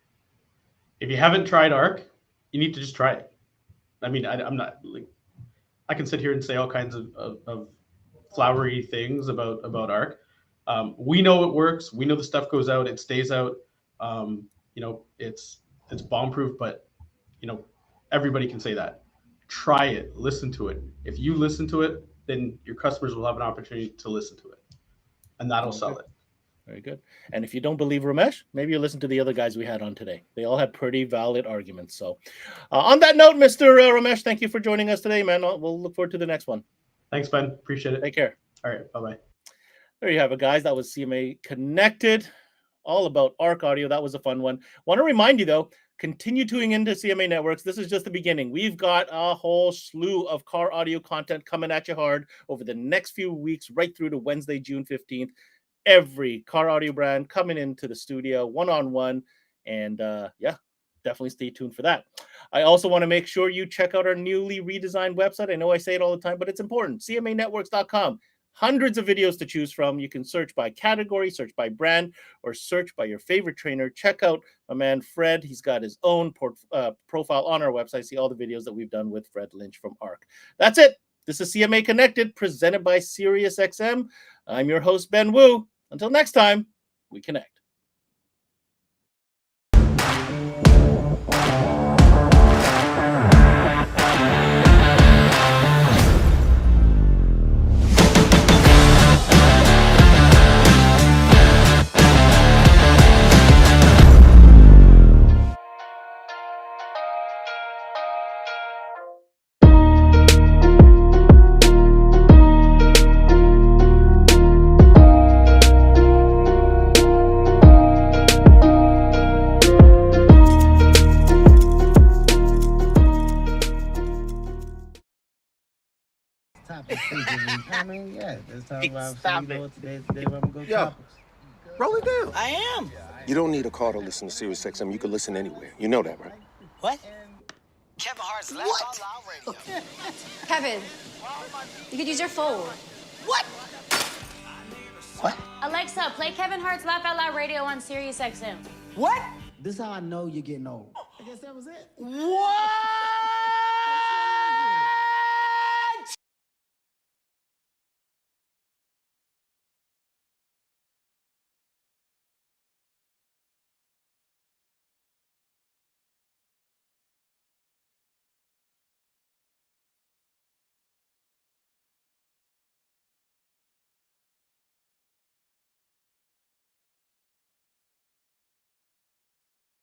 If you haven't tried ARC, you need to just try it. I mean, I'm not like, I can sit here and say all kinds of flowery things about ARC. We know it works. We know the stuff goes out. It stays out. It's bomb proof, but everybody can say that. Try it. Listen to it. If you listen to it, then your customers will have an opportunity to listen to it, and that'll sell it. Very good. And if you don't believe Ramesh, maybe you listen to the other guys we had on today. They all had pretty valid arguments. So on that note, Mr. Ramesh, thank you for joining us today, man. We'll look forward to the next one. Thanks, Ben. Appreciate it. Take care. All right. Bye-bye. There you have it, guys. That was CMA Connected, all about ARC audio. That was a fun one. Want to remind you, though, continue tuning into CMA Networks. This is just the beginning. We've got a whole slew of car audio content coming at you hard over the next few weeks, right through to Wednesday, June 15th. Every car audio brand coming into the studio one-on-one. And definitely stay tuned for that. I also want to make sure you check out our newly redesigned website. I know I say it all the time, but it's important. CMAnetworks.com. Hundreds of videos to choose from. You can search by category, search by brand, or search by your favorite trainer. Check out my man Fred. He's got his own profile on our website. See all the videos that we've done with Fred Lynch from ARC. That's it. This is CMA Connected, presented by SiriusXM. I'm your host, Ben Wu. Until next time, we connect. Stop it. Yo, roll it down. I am. You don't need a car to listen to SiriusXM. You can listen anywhere. You know that, right? What? Kevin Hart's Laugh Out Loud Radio. Kevin, you could use your phone. What? What? Alexa, play Kevin Hart's Laugh Out Loud Radio on SiriusXM. What? This is how I know you're getting old. I guess that was it. What?